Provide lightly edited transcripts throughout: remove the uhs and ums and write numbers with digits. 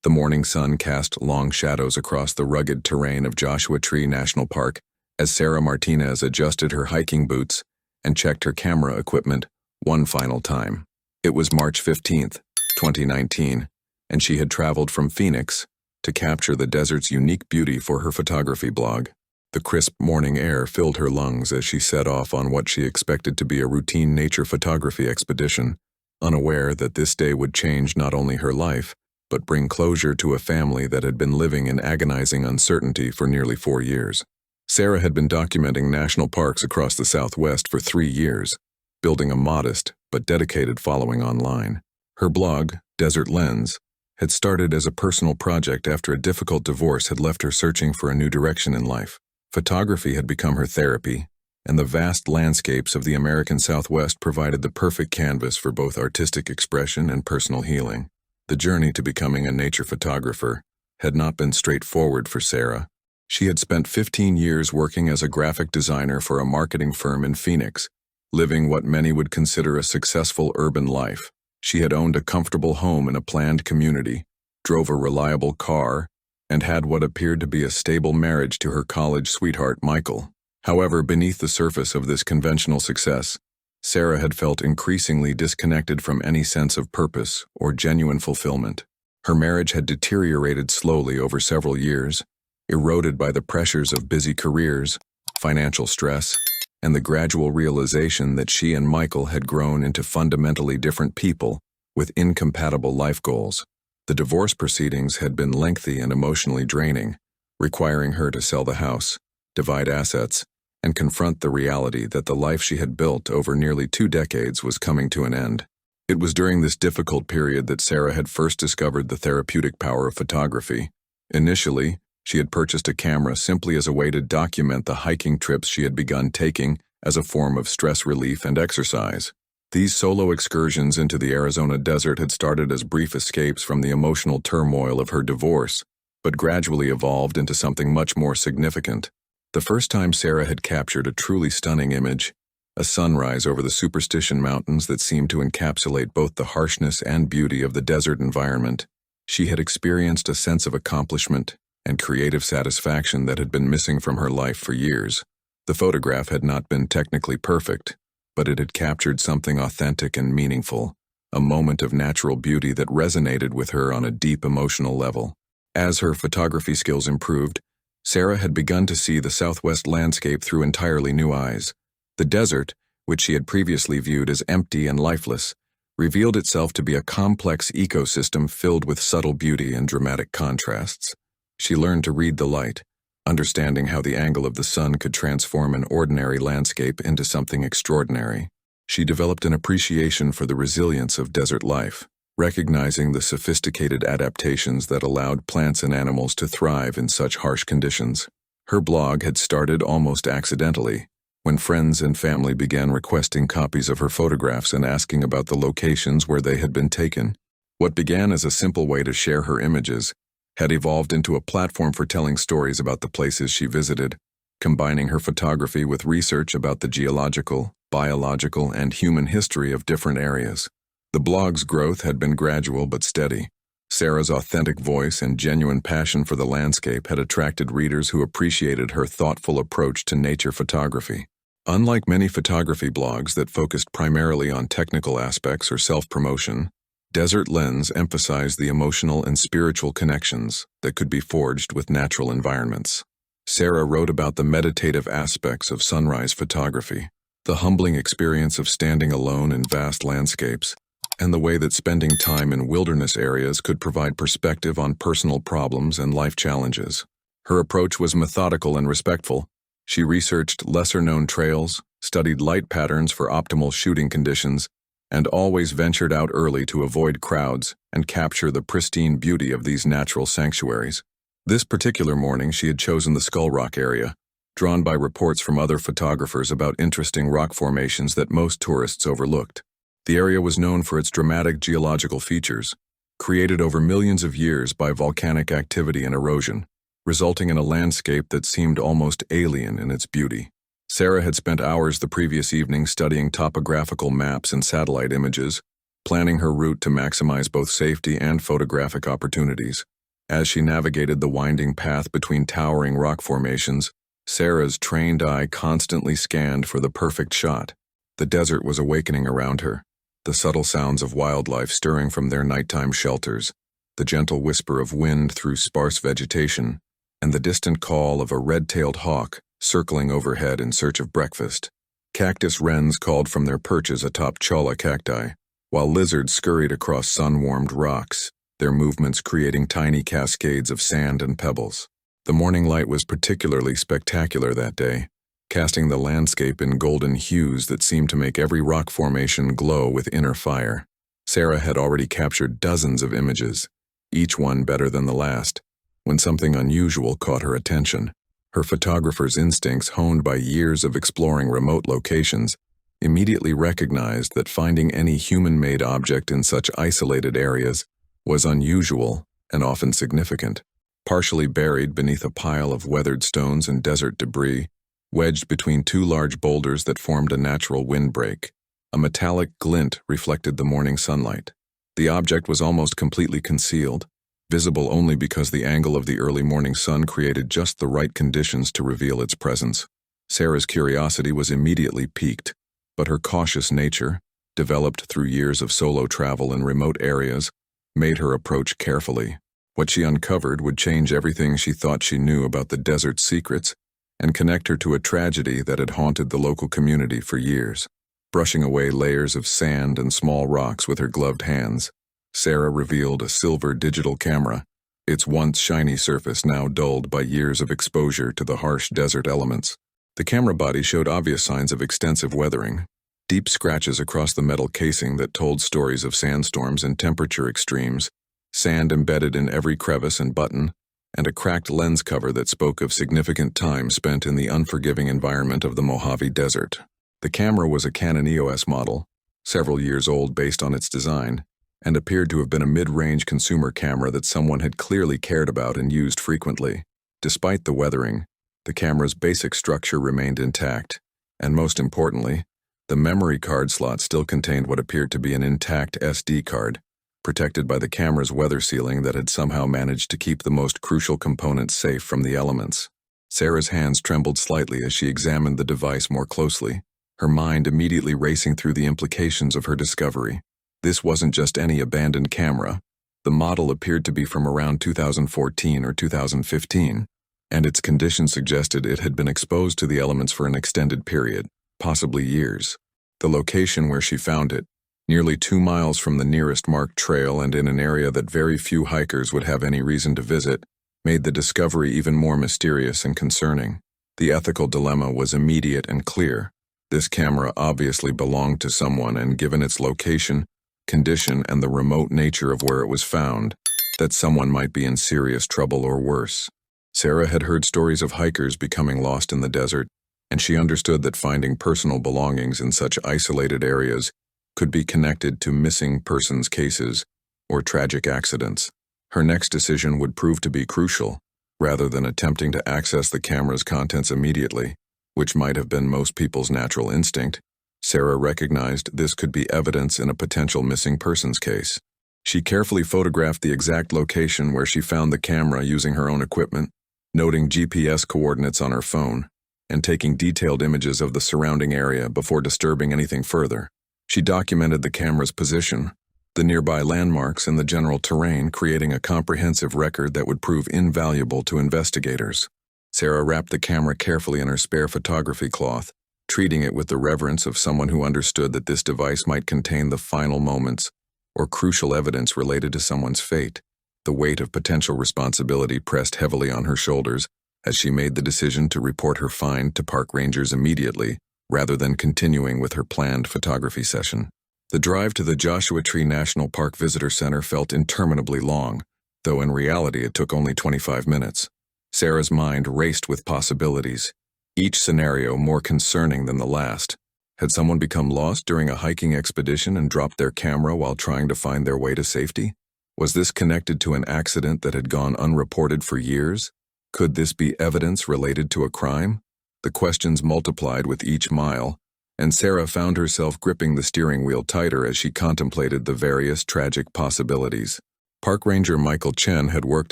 The morning sun cast long shadows across the rugged terrain of Joshua Tree National Park as Sarah Martinez adjusted her hiking boots and checked her camera equipment one final time. It was March 15th, 2019, and she had traveled from Phoenix to capture the desert's unique beauty for her photography blog. The crisp morning air filled her lungs as she set off on what she expected to be a routine nature photography expedition, unaware that this day would change not only her life, but bring closure to a family that had been living in agonizing uncertainty for nearly 4 years. Sarah had been documenting national parks across the Southwest for 3 years, building a modest but dedicated following online. Her blog, Desert Lens, had started as a personal project after a difficult divorce had left her searching for a new direction in life. Photography had become her therapy, and the vast landscapes of the American Southwest provided the perfect canvas for both artistic expression and personal healing. The journey to becoming a nature photographer had not been straightforward for Sarah. She had spent 15 years working as a graphic designer for a marketing firm in Phoenix, living what many would consider a successful urban life. She had owned a comfortable home in a planned community, drove a reliable car, and had what appeared to be a stable marriage to her college sweetheart, Michael. However, beneath the surface of this conventional success, Sarah had felt increasingly disconnected from any sense of purpose or genuine fulfillment. Her marriage had deteriorated slowly over several years, eroded by the pressures of busy careers, financial stress, and the gradual realization that she and Michael had grown into fundamentally different people with incompatible life goals. The divorce proceedings had been lengthy and emotionally draining, requiring her to sell the house, divide assets, and confront the reality that the life she had built over nearly 2 decades was coming to an end. It was during this difficult period that Sarah had first discovered the therapeutic power of photography. Initially, she had purchased a camera simply as a way to document the hiking trips she had begun taking as a form of stress relief and exercise. These solo excursions into the Arizona desert had started as brief escapes from the emotional turmoil of her divorce, but gradually evolved into something much more significant. The first time Sarah had captured a truly stunning image, a sunrise over the Superstition Mountains that seemed to encapsulate both the harshness and beauty of the desert environment, she had experienced a sense of accomplishment and creative satisfaction that had been missing from her life for years. The photograph had not been technically perfect, but it had captured something authentic and meaningful, a moment of natural beauty that resonated with her on a deep emotional level. As her photography skills improved, Sarah had begun to see the Southwest landscape through entirely new eyes. The desert, which she had previously viewed as empty and lifeless, revealed itself to be a complex ecosystem filled with subtle beauty and dramatic contrasts. She learned to read the light, understanding how the angle of the sun could transform an ordinary landscape into something extraordinary. She developed an appreciation for the resilience of desert life, recognizing the sophisticated adaptations that allowed plants and animals to thrive in such harsh conditions. Her blog had started almost accidentally, when friends and family began requesting copies of her photographs and asking about the locations where they had been taken. What began as a simple way to share her images had evolved into a platform for telling stories about the places she visited, combining her photography with research about the geological, biological, and human history of different areas. The blog's growth had been gradual but steady. Sarah's authentic voice and genuine passion for the landscape had attracted readers who appreciated her thoughtful approach to nature photography. Unlike many photography blogs that focused primarily on technical aspects or self-promotion, Desert Lens emphasized the emotional and spiritual connections that could be forged with natural environments. Sarah wrote about the meditative aspects of sunrise photography, the humbling experience of standing alone in vast landscapes, and the way that spending time in wilderness areas could provide perspective on personal problems and life challenges. Her approach was methodical and respectful. She researched lesser-known trails, studied light patterns for optimal shooting conditions, and always ventured out early to avoid crowds and capture the pristine beauty of these natural sanctuaries. This particular morning she had chosen the Skull Rock area, drawn by reports from other photographers about interesting rock formations that most tourists overlooked. The area was known for its dramatic geological features, created over millions of years by volcanic activity and erosion, resulting in a landscape that seemed almost alien in its beauty. Sarah had spent hours the previous evening studying topographical maps and satellite images, planning her route to maximize both safety and photographic opportunities. As she navigated the winding path between towering rock formations, Sarah's trained eye constantly scanned for the perfect shot. The desert was awakening around her, the subtle sounds of wildlife stirring from their nighttime shelters, the gentle whisper of wind through sparse vegetation, and the distant call of a red-tailed hawk circling overhead in search of breakfast. Cactus wrens called from their perches atop cholla cacti, while lizards scurried across sun-warmed rocks, their movements creating tiny cascades of sand and pebbles. The morning light was particularly spectacular that day, casting the landscape in golden hues that seemed to make every rock formation glow with inner fire. Sarah had already captured dozens of images, each one better than the last, when something unusual caught her attention. Her photographer's instincts, honed by years of exploring remote locations, immediately recognized that finding any human-made object in such isolated areas was unusual and often significant. Partially buried beneath a pile of weathered stones and desert debris, wedged between two large boulders that formed a natural windbreak, a metallic glint reflected the morning sunlight. The object was almost completely concealed, visible only because the angle of the early morning sun created just the right conditions to reveal its presence. Sarah's curiosity was immediately piqued, but her cautious nature, developed through years of solo travel in remote areas, made her approach carefully. What she uncovered would change everything she thought she knew about the desert's secrets and connect her to a tragedy that had haunted the local community for years. Brushing away layers of sand and small rocks with her gloved hands, Sarah revealed a silver digital camera, its once shiny surface now dulled by years of exposure to the harsh desert elements. The camera body showed obvious signs of extensive weathering, deep scratches across the metal casing that told stories of sandstorms and temperature extremes, sand embedded in every crevice and button, and a cracked lens cover that spoke of significant time spent in the unforgiving environment of the Mojave Desert. The camera was a Canon EOS model, several years old based on its design, and appeared to have been a mid-range consumer camera that someone had clearly cared about and used frequently. Despite the weathering, the camera's basic structure remained intact, and most importantly, the memory card slot still contained what appeared to be an intact SD card, protected by the camera's weather sealing that had somehow managed to keep the most crucial components safe from the elements. Sarah's hands trembled slightly as she examined the device more closely, her mind immediately racing through the implications of her discovery. This wasn't just any abandoned camera. The model appeared to be from around 2014 or 2015, and its condition suggested it had been exposed to the elements for an extended period, possibly years. The location where she found it, nearly 2 miles from the nearest marked trail and in an area that very few hikers would have any reason to visit, made the discovery even more mysterious and concerning. The ethical dilemma was immediate and clear. This camera obviously belonged to someone, and given its location, condition, and the remote nature of where it was found, that someone might be in serious trouble or worse. Sarah had heard stories of hikers becoming lost in the desert, and she understood that finding personal belongings in such isolated areas could be connected to missing persons cases or tragic accidents. Her next decision would prove to be crucial. Rather than attempting to access the camera's contents immediately, which might have been most people's natural instinct, Sarah recognized this could be evidence in a potential missing persons case. She carefully photographed the exact location where she found the camera using her own equipment, noting GPS coordinates on her phone, and taking detailed images of the surrounding area before disturbing anything further. She documented the camera's position, the nearby landmarks, and the general terrain, creating a comprehensive record that would prove invaluable to investigators. Sarah wrapped the camera carefully in her spare photography cloth, treating it with the reverence of someone who understood that this device might contain the final moments or crucial evidence related to someone's fate. The weight of potential responsibility pressed heavily on her shoulders as she made the decision to report her find to park rangers immediately, rather than continuing with her planned photography session. The drive to the Joshua Tree National Park Visitor Center felt interminably long, though in reality it took only 25 minutes. Sarah's mind raced with possibilities, each scenario more concerning than the last. Had someone become lost during a hiking expedition and dropped their camera while trying to find their way to safety? Was this connected to an accident that had gone unreported for years? Could this be evidence related to a crime? The questions multiplied with each mile, and Sarah found herself gripping the steering wheel tighter as she contemplated the various tragic possibilities. Park Ranger Michael Chen had worked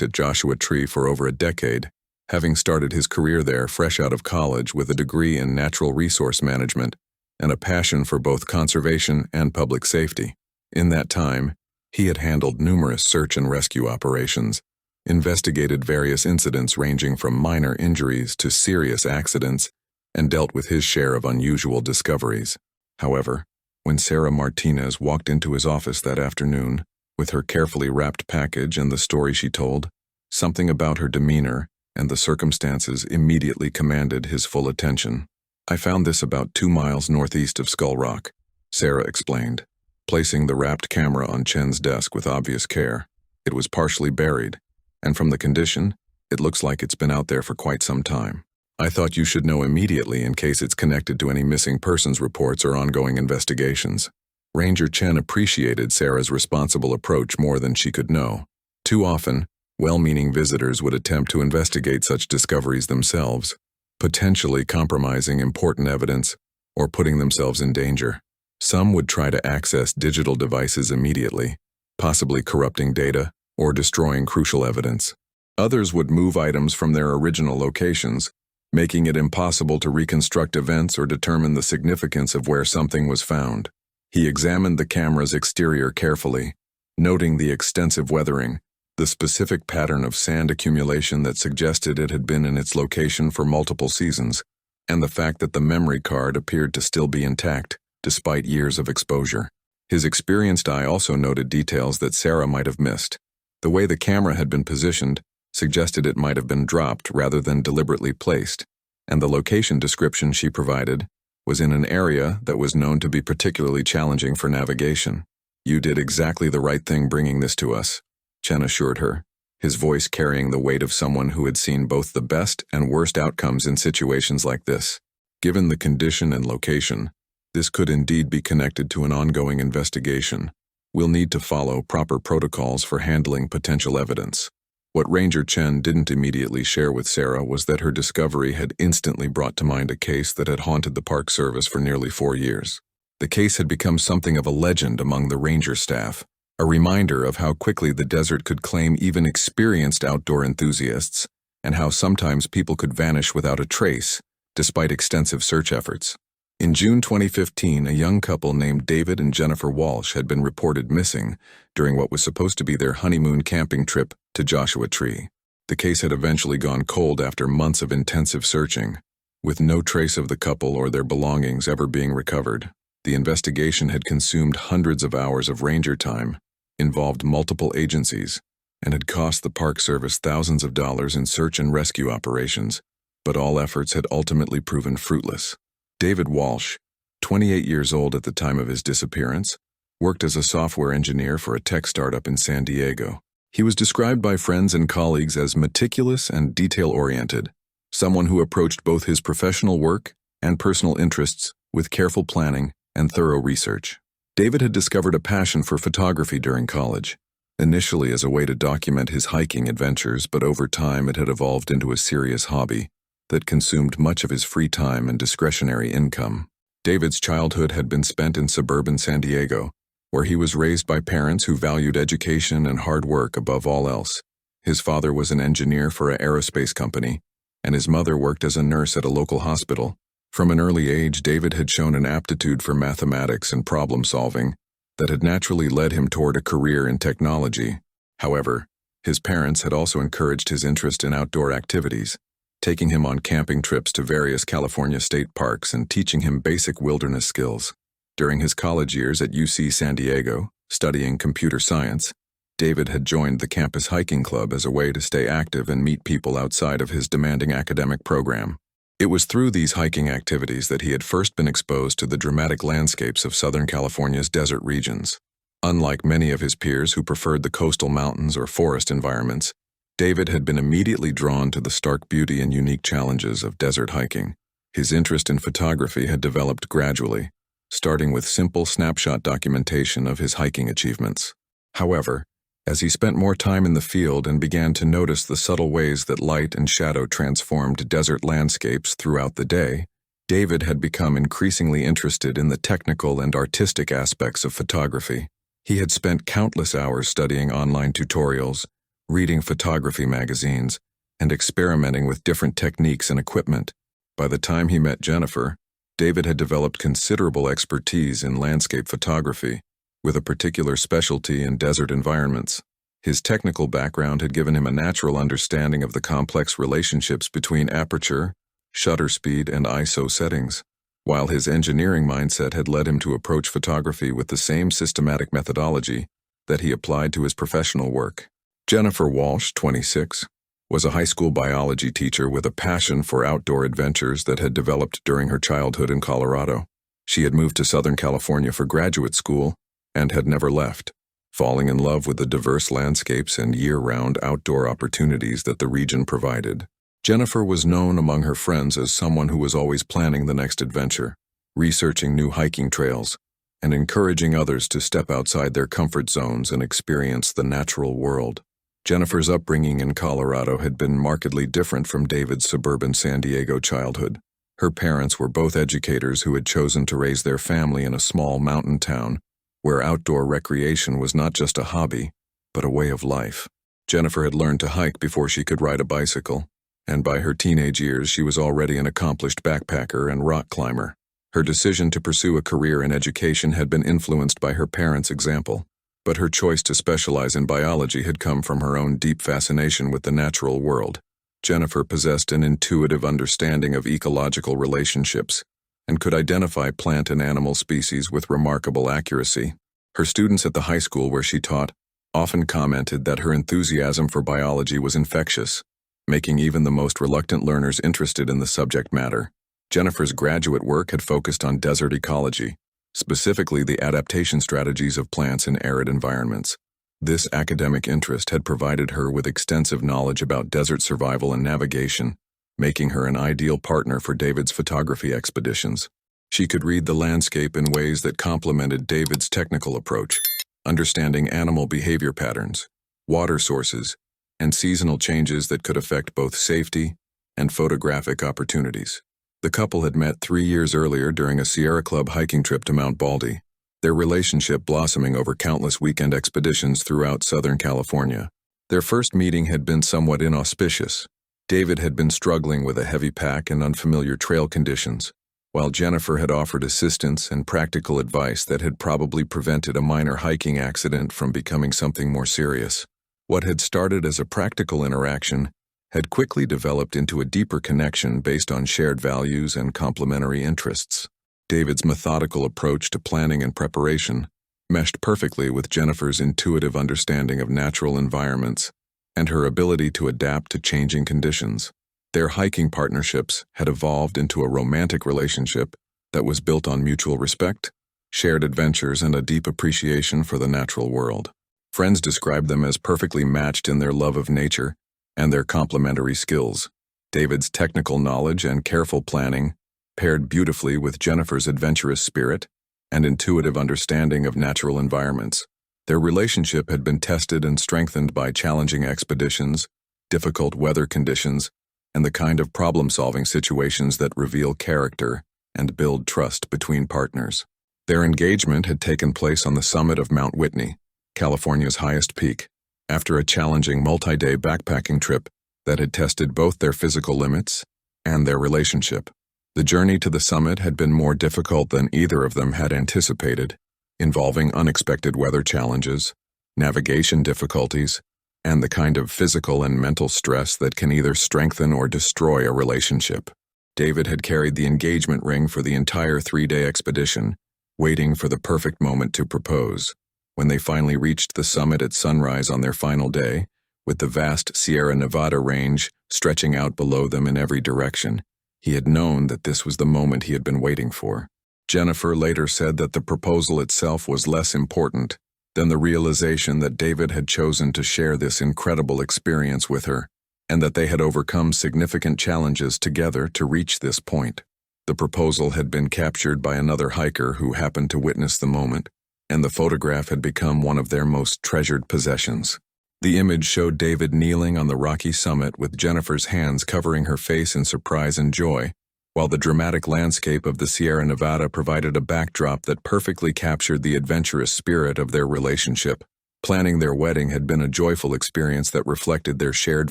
at Joshua Tree for over a decade, having started his career there fresh out of college with a degree in natural resource management and a passion for both conservation and public safety. In that time, he had handled numerous search and rescue operations, investigated various incidents ranging from minor injuries to serious accidents, and dealt with his share of unusual discoveries. However, when Sarah Martinez walked into his office that afternoon, with her carefully wrapped package and the story she told, something about her demeanor and the circumstances immediately commanded his full attention. "I found this about 2 miles northeast of Skull Rock," Sarah explained, placing the wrapped camera on Chen's desk with obvious care. "It was partially buried, and from the condition, it looks like it's been out there for quite some time. I thought you should know immediately in case it's connected to any missing persons reports or ongoing investigations." Ranger Chen appreciated Sarah's responsible approach more than she could know. Too often, well-meaning visitors would attempt to investigate such discoveries themselves, potentially compromising important evidence or putting themselves in danger. Some would try to access digital devices immediately, possibly corrupting data or destroying crucial evidence. Others would move items from their original locations, making it impossible to reconstruct events or determine the significance of where something was found. He examined the camera's exterior carefully, noting the extensive weathering, the specific pattern of sand accumulation that suggested it had been in its location for multiple seasons, and the fact that the memory card appeared to still be intact, despite years of exposure. His experienced eye also noted details that Sarah might have missed. The way the camera had been positioned suggested it might have been dropped rather than deliberately placed, and the location description she provided was in an area that was known to be particularly challenging for navigation. "You did exactly the right thing bringing this to us," Chen assured her, his voice carrying the weight of someone who had seen both the best and worst outcomes in situations like this. "Given the condition and location, this could indeed be connected to an ongoing investigation. We'll need to follow proper protocols for handling potential evidence." What Ranger Chen didn't immediately share with Sarah was that her discovery had instantly brought to mind a case that had haunted the Park Service for nearly 4 years. The case had become something of a legend among the ranger staff, a reminder of how quickly the desert could claim even experienced outdoor enthusiasts, and how sometimes people could vanish without a trace, despite extensive search efforts. In June 2015, a young couple named David and Jennifer Walsh had been reported missing during what was supposed to be their honeymoon camping trip to Joshua Tree. The case had eventually gone cold after months of intensive searching, with no trace of the couple or their belongings ever being recovered. The investigation had consumed hundreds of hours of ranger time, involved multiple agencies, and had cost the Park Service thousands of dollars in search and rescue operations, but all efforts had ultimately proven fruitless. David Walsh, 28 years old at the time of his disappearance, worked as a software engineer for a tech startup in San Diego. He was described by friends and colleagues as meticulous and detail-oriented, someone who approached both his professional work and personal interests with careful planning and thorough research. David had discovered a passion for photography during college, initially as a way to document his hiking adventures, but over time it had evolved into a serious hobby that consumed much of his free time and discretionary income. David's childhood had been spent in suburban San Diego, where he was raised by parents who valued education and hard work above all else. His father was an engineer for an aerospace company, and his mother worked as a nurse at a local hospital. From an early age, David had shown an aptitude for mathematics and problem-solving that had naturally led him toward a career in technology. However, his parents had also encouraged his interest in outdoor activities, taking him on camping trips to various California state parks and teaching him basic wilderness skills. During his college years at UC San Diego, studying computer science, David had joined the campus hiking club as a way to stay active and meet people outside of his demanding academic program. It was through these hiking activities that he had first been exposed to the dramatic landscapes of Southern California's desert regions. Unlike many of his peers who preferred the coastal mountains or forest environments, David had been immediately drawn to the stark beauty and unique challenges of desert hiking. His interest in photography had developed gradually, starting with simple snapshot documentation of his hiking achievements. However, as he spent more time in the field and began to notice the subtle ways that light and shadow transformed desert landscapes throughout the day, David had become increasingly interested in the technical and artistic aspects of photography. He had spent countless hours studying online tutorials, reading photography magazines, and experimenting with different techniques and equipment. By the time he met Jennifer, David had developed considerable expertise in landscape photography, with a particular specialty in desert environments. His technical background had given him a natural understanding of the complex relationships between aperture, shutter speed, and ISO settings, while his engineering mindset had led him to approach photography with the same systematic methodology that he applied to his professional work. Jennifer Walsh, 26, was a high school biology teacher with a passion for outdoor adventures that had developed during her childhood in Colorado. She had moved to Southern California for graduate school and had never left, falling in love with the diverse landscapes and year-round outdoor opportunities that the region provided. Jennifer was known among her friends as someone who was always planning the next adventure, researching new hiking trails, and encouraging others to step outside their comfort zones and experience the natural world. Jennifer's upbringing in Colorado had been markedly different from David's suburban San Diego childhood. Her parents were both educators who had chosen to raise their family in a small mountain town where outdoor recreation was not just a hobby, but a way of life. Jennifer had learned to hike before she could ride a bicycle, and by her teenage years she was already an accomplished backpacker and rock climber. Her decision to pursue a career in education had been influenced by her parents' example, but her choice to specialize in biology had come from her own deep fascination with the natural world. Jennifer possessed an intuitive understanding of ecological relationships and could identify plant and animal species with remarkable accuracy. Her students at the high school where she taught often commented that her enthusiasm for biology was infectious, making even the most reluctant learners interested in the subject matter. Jennifer's graduate work had focused on desert ecology, specifically the adaptation strategies of plants in arid environments. This academic interest had provided her with extensive knowledge about desert survival and navigation, making her an ideal partner for David's photography expeditions. She could read the landscape in ways that complemented David's technical approach, understanding animal behavior patterns, water sources, and seasonal changes that could affect both safety and photographic opportunities. The couple had met 3 years earlier during a Sierra Club hiking trip to Mount Baldy, their relationship blossoming over countless weekend expeditions throughout Southern California. Their first meeting had been somewhat inauspicious. David had been struggling with a heavy pack and unfamiliar trail conditions, while Jennifer had offered assistance and practical advice that had probably prevented a minor hiking accident from becoming something more serious. What had started as a practical interaction had quickly developed into a deeper connection based on shared values and complementary interests. David's methodical approach to planning and preparation meshed perfectly with Jennifer's intuitive understanding of natural environments and her ability to adapt to changing conditions. Their hiking partnerships had evolved into a romantic relationship that was built on mutual respect, shared adventures, and a deep appreciation for the natural world. Friends described them as perfectly matched in their love of nature and their complementary skills. David's technical knowledge and careful planning paired beautifully with Jennifer's adventurous spirit and intuitive understanding of natural environments. Their relationship had been tested and strengthened by challenging expeditions, difficult weather conditions, and the kind of problem-solving situations that reveal character and build trust between partners. Their engagement had taken place on the summit of Mount Whitney, California's highest peak, after a challenging multi-day backpacking trip that had tested both their physical limits and their relationship. The journey to the summit had been more difficult than either of them had anticipated, involving unexpected weather challenges, navigation difficulties, and the kind of physical and mental stress that can either strengthen or destroy a relationship. David had carried the engagement ring for the entire 3-day expedition, waiting for the perfect moment to propose. When they finally reached the summit at sunrise on their final day, with the vast Sierra Nevada range stretching out below them in every direction, he had known that this was the moment he had been waiting for. Jennifer later said that the proposal itself was less important than the realization that David had chosen to share this incredible experience with her, and that they had overcome significant challenges together to reach this point. The proposal had been captured by another hiker who happened to witness the moment, and the photograph had become one of their most treasured possessions. The image showed David kneeling on the rocky summit with Jennifer's hands covering her face in surprise and joy, while the dramatic landscape of the Sierra Nevada provided a backdrop that perfectly captured the adventurous spirit of their relationship. Planning their wedding had been a joyful experience that reflected their shared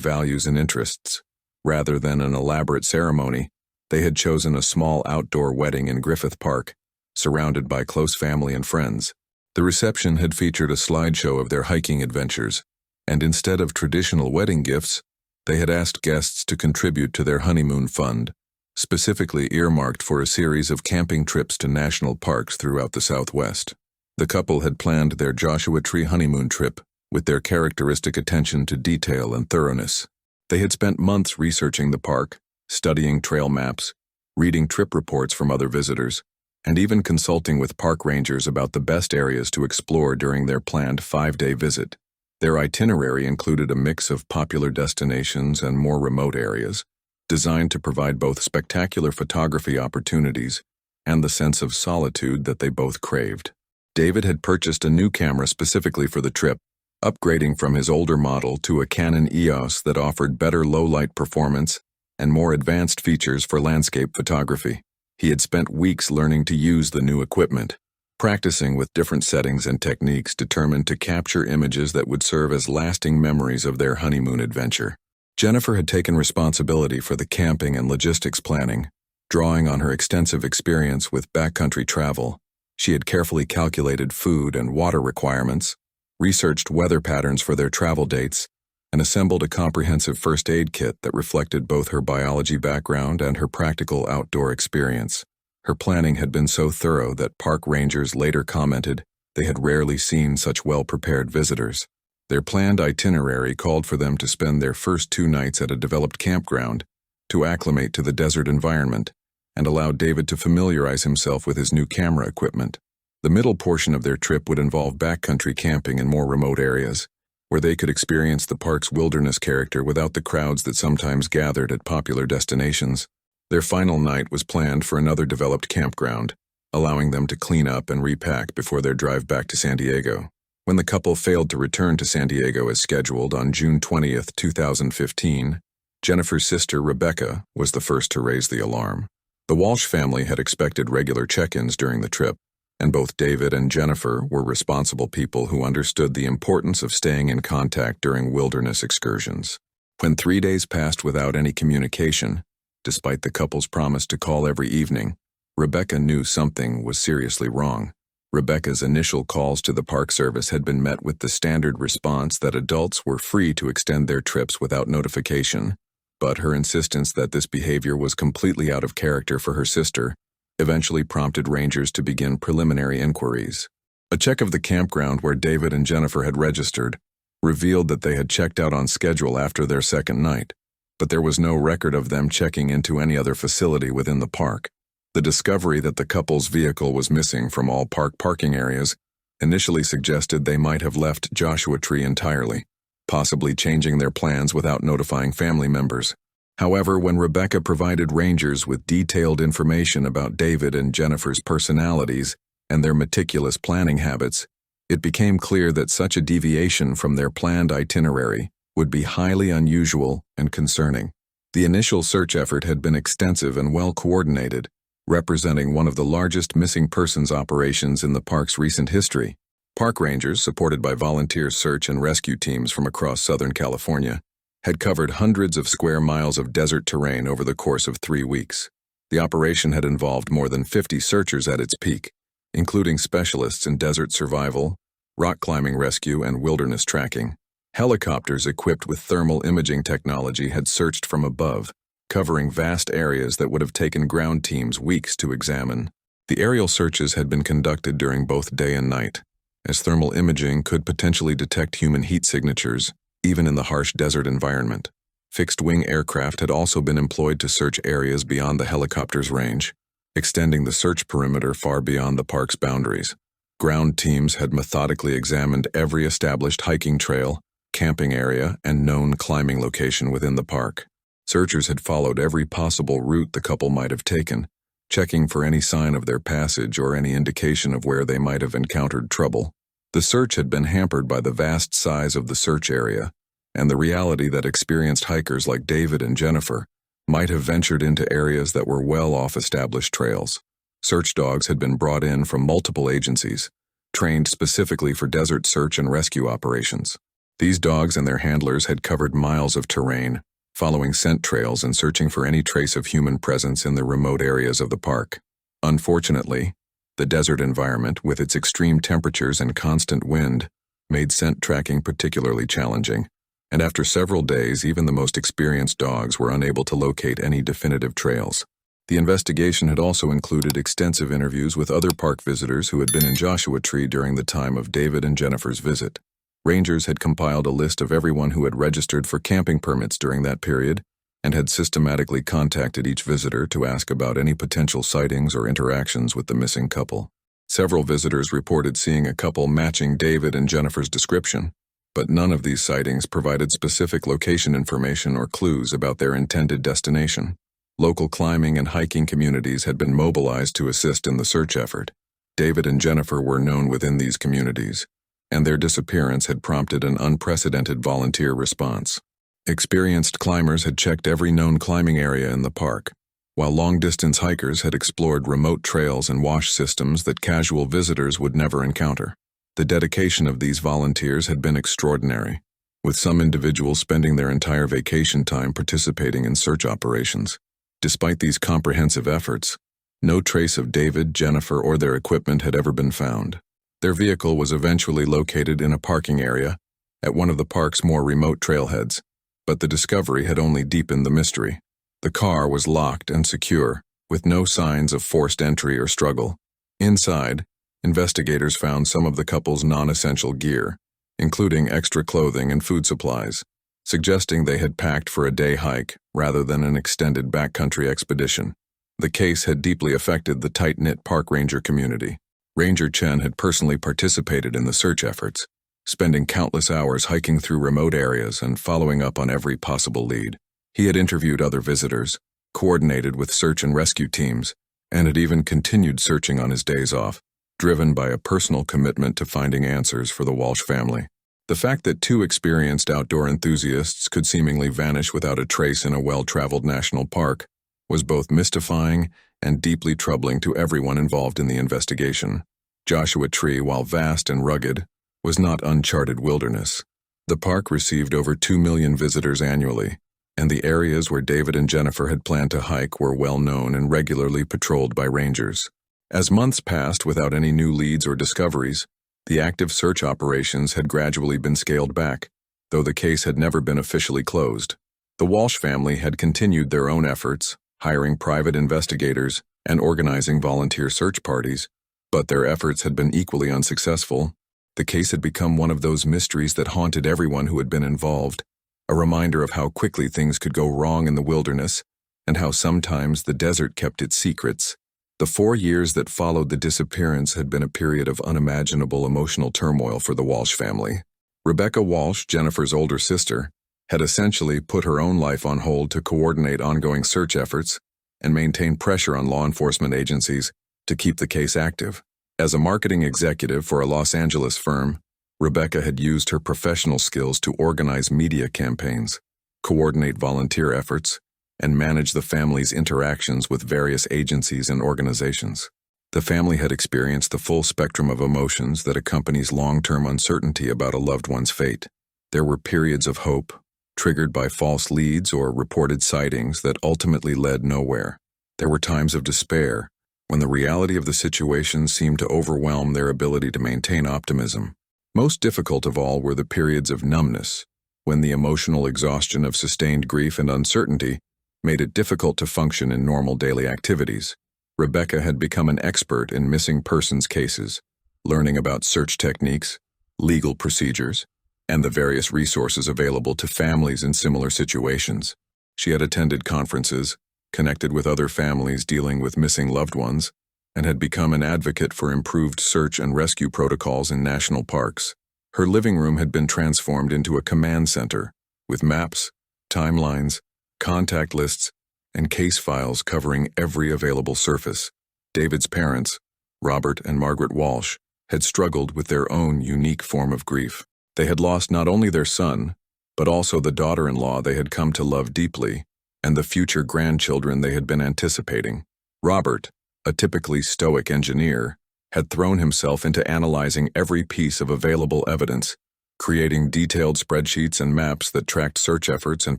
values and interests. Rather than an elaborate ceremony, they had chosen a small outdoor wedding in Griffith Park, surrounded by close family and friends. The reception had featured a slideshow of their hiking adventures, and instead of traditional wedding gifts, they had asked guests to contribute to their honeymoon fund, specifically earmarked for a series of camping trips to national parks throughout the Southwest. The couple had planned their Joshua Tree honeymoon trip with their characteristic attention to detail and thoroughness. They had spent months researching the park, studying trail maps, reading trip reports from other visitors, and even consulting with park rangers about the best areas to explore during their planned 5-day visit. Their itinerary included a mix of popular destinations and more remote areas, designed to provide both spectacular photography opportunities and the sense of solitude that they both craved. David had purchased a new camera specifically for the trip, upgrading from his older model to a Canon EOS that offered better low-light performance and more advanced features for landscape photography. He had spent weeks learning to use the new equipment, practicing with different settings and techniques determined to capture images that would serve as lasting memories of their honeymoon adventure. Jennifer had taken responsibility for the camping and logistics planning, drawing on her extensive experience with backcountry travel. She had carefully calculated food and water requirements, researched weather patterns for their travel dates, and assembled a comprehensive first aid kit that reflected both her biology background and her practical outdoor experience. Her planning had been so thorough that park rangers later commented they had rarely seen such well-prepared visitors. Their planned itinerary called for them to spend their first 2 nights at a developed campground to acclimate to the desert environment and allow David to familiarize himself with his new camera equipment. The middle portion of their trip would involve backcountry camping in more remote areas, where they could experience the park's wilderness character without the crowds that sometimes gathered at popular destinations. Their final night was planned for another developed campground, allowing them to clean up and repack before their drive back to San Diego. When the couple failed to return to San Diego as scheduled on June 20, 2015, Jennifer's sister Rebecca was the first to raise the alarm. The Walsh family had expected regular check-ins during the trip, and both David and Jennifer were responsible people who understood the importance of staying in contact during wilderness excursions. When 3 days passed without any communication, despite the couple's promise to call every evening, Rebecca knew something was seriously wrong. Rebecca's initial calls to the Park Service had been met with the standard response that adults were free to extend their trips without notification, but her insistence that this behavior was completely out of character for her sister eventually prompted rangers to begin preliminary inquiries. A check of the campground where David and Jennifer had registered revealed that they had checked out on schedule after their second night, but there was no record of them checking into any other facility within the park. The discovery that the couple's vehicle was missing from all park parking areas initially suggested they might have left Joshua Tree entirely, possibly changing their plans without notifying family members. However, when Rebecca provided rangers with detailed information about David and Jennifer's personalities and their meticulous planning habits, it became clear that such a deviation from their planned itinerary would be highly unusual and concerning. The initial search effort had been extensive and well coordinated, representing one of the largest missing persons operations in the park's recent history. Park rangers, supported by volunteer search and rescue teams from across Southern California, had covered hundreds of square miles of desert terrain over the course of 3 weeks. The operation had involved more than 50 searchers at its peak, including specialists in desert survival, rock climbing rescue, and wilderness tracking. Helicopters equipped with thermal imaging technology had searched from above, covering vast areas that would have taken ground teams weeks to examine. The aerial searches had been conducted during both day and night, as thermal imaging could potentially detect human heat signatures, even in the harsh desert environment. Fixed-wing aircraft had also been employed to search areas beyond the helicopter's range, extending the search perimeter far beyond the park's boundaries. Ground teams had methodically examined every established hiking trail, camping area, and known climbing location within the park. Searchers had followed every possible route the couple might have taken, checking for any sign of their passage or any indication of where they might have encountered trouble. The search had been hampered by the vast size of the search area and the reality that experienced hikers like David and Jennifer might have ventured into areas that were well off established trails. Search dogs had been brought in from multiple agencies, trained specifically for desert search and rescue operations. These dogs and their handlers had covered miles of terrain, following scent trails and searching for any trace of human presence in the remote areas of the park. Unfortunately, the desert environment, with its extreme temperatures and constant wind, made scent tracking particularly challenging, and after several days, even the most experienced dogs were unable to locate any definitive trails. The investigation had also included extensive interviews with other park visitors who had been in Joshua Tree during the time of David and Jennifer's visit. Rangers had compiled a list of everyone who had registered for camping permits during that period and had systematically contacted each visitor to ask about any potential sightings or interactions with the missing couple. Several visitors reported seeing a couple matching David and Jennifer's description, but none of these sightings provided specific location information or clues about their intended destination. Local climbing and hiking communities had been mobilized to assist in the search effort. David and Jennifer were known within these communities, and their disappearance had prompted an unprecedented volunteer response. Experienced climbers had checked every known climbing area in the park, while long-distance hikers had explored remote trails and wash systems that casual visitors would never encounter. The dedication of these volunteers had been extraordinary, with some individuals spending their entire vacation time participating in search operations. Despite these comprehensive efforts, no trace of David, Jennifer, or their equipment had ever been found. Their vehicle was eventually located in a parking area at one of the park's more remote trailheads, but the discovery had only deepened the mystery. The car was locked and secure, with no signs of forced entry or struggle. Inside, investigators found some of the couple's non-essential gear, including extra clothing and food supplies, suggesting they had packed for a day hike rather than an extended backcountry expedition. The case had deeply affected the tight-knit park ranger community. Ranger Chen had personally participated in the search efforts, spending countless hours hiking through remote areas and following up on every possible lead. He had interviewed other visitors, coordinated with search and rescue teams, and had even continued searching on his days off, driven by a personal commitment to finding answers for the Walsh family. The fact that two experienced outdoor enthusiasts could seemingly vanish without a trace in a well-traveled national park was both mystifying and deeply troubling to everyone involved in the investigation. Joshua Tree, while vast and rugged, was not uncharted wilderness. The park received over 2 million visitors annually, and the areas where David and Jennifer had planned to hike were well known and regularly patrolled by rangers. As months passed without any new leads or discoveries, the active search operations had gradually been scaled back, though the case had never been officially closed. The Walsh family had continued their own efforts, hiring private investigators and organizing volunteer search parties, but their efforts had been equally unsuccessful. The case had become one of those mysteries that haunted everyone who had been involved, a reminder of how quickly things could go wrong in the wilderness and how sometimes the desert kept its secrets. The 4 years that followed the disappearance had been a period of unimaginable emotional turmoil for the Walsh family. Rebecca Walsh, Jennifer's older sister, had essentially put her own life on hold to coordinate ongoing search efforts and maintain pressure on law enforcement agencies to keep the case active. As a marketing executive for a Los Angeles firm, Rebecca had used her professional skills to organize media campaigns, coordinate volunteer efforts, and manage the family's interactions with various agencies and organizations. The family had experienced the full spectrum of emotions that accompanies long-term uncertainty about a loved one's fate. There were periods of hope, triggered by false leads or reported sightings that ultimately led nowhere. There were times of despair, when the reality of the situation seemed to overwhelm their ability to maintain optimism. Most difficult of all were the periods of numbness, when the emotional exhaustion of sustained grief and uncertainty made it difficult to function in normal daily activities. Rebecca had become an expert in missing persons cases, learning about search techniques, legal procedures, and the various resources available to families in similar situations. She had attended conferences, connected with other families dealing with missing loved ones, and had become an advocate for improved search and rescue protocols in national parks. Her living room had been transformed into a command center, with maps, timelines, contact lists, and case files covering every available surface. David's parents, Robert and Margaret Walsh, had struggled with their own unique form of grief. They had lost not only their son, but also the daughter-in-law they had come to love deeply, and the future grandchildren they had been anticipating. Robert, a typically stoic engineer, had thrown himself into analyzing every piece of available evidence, creating detailed spreadsheets and maps that tracked search efforts and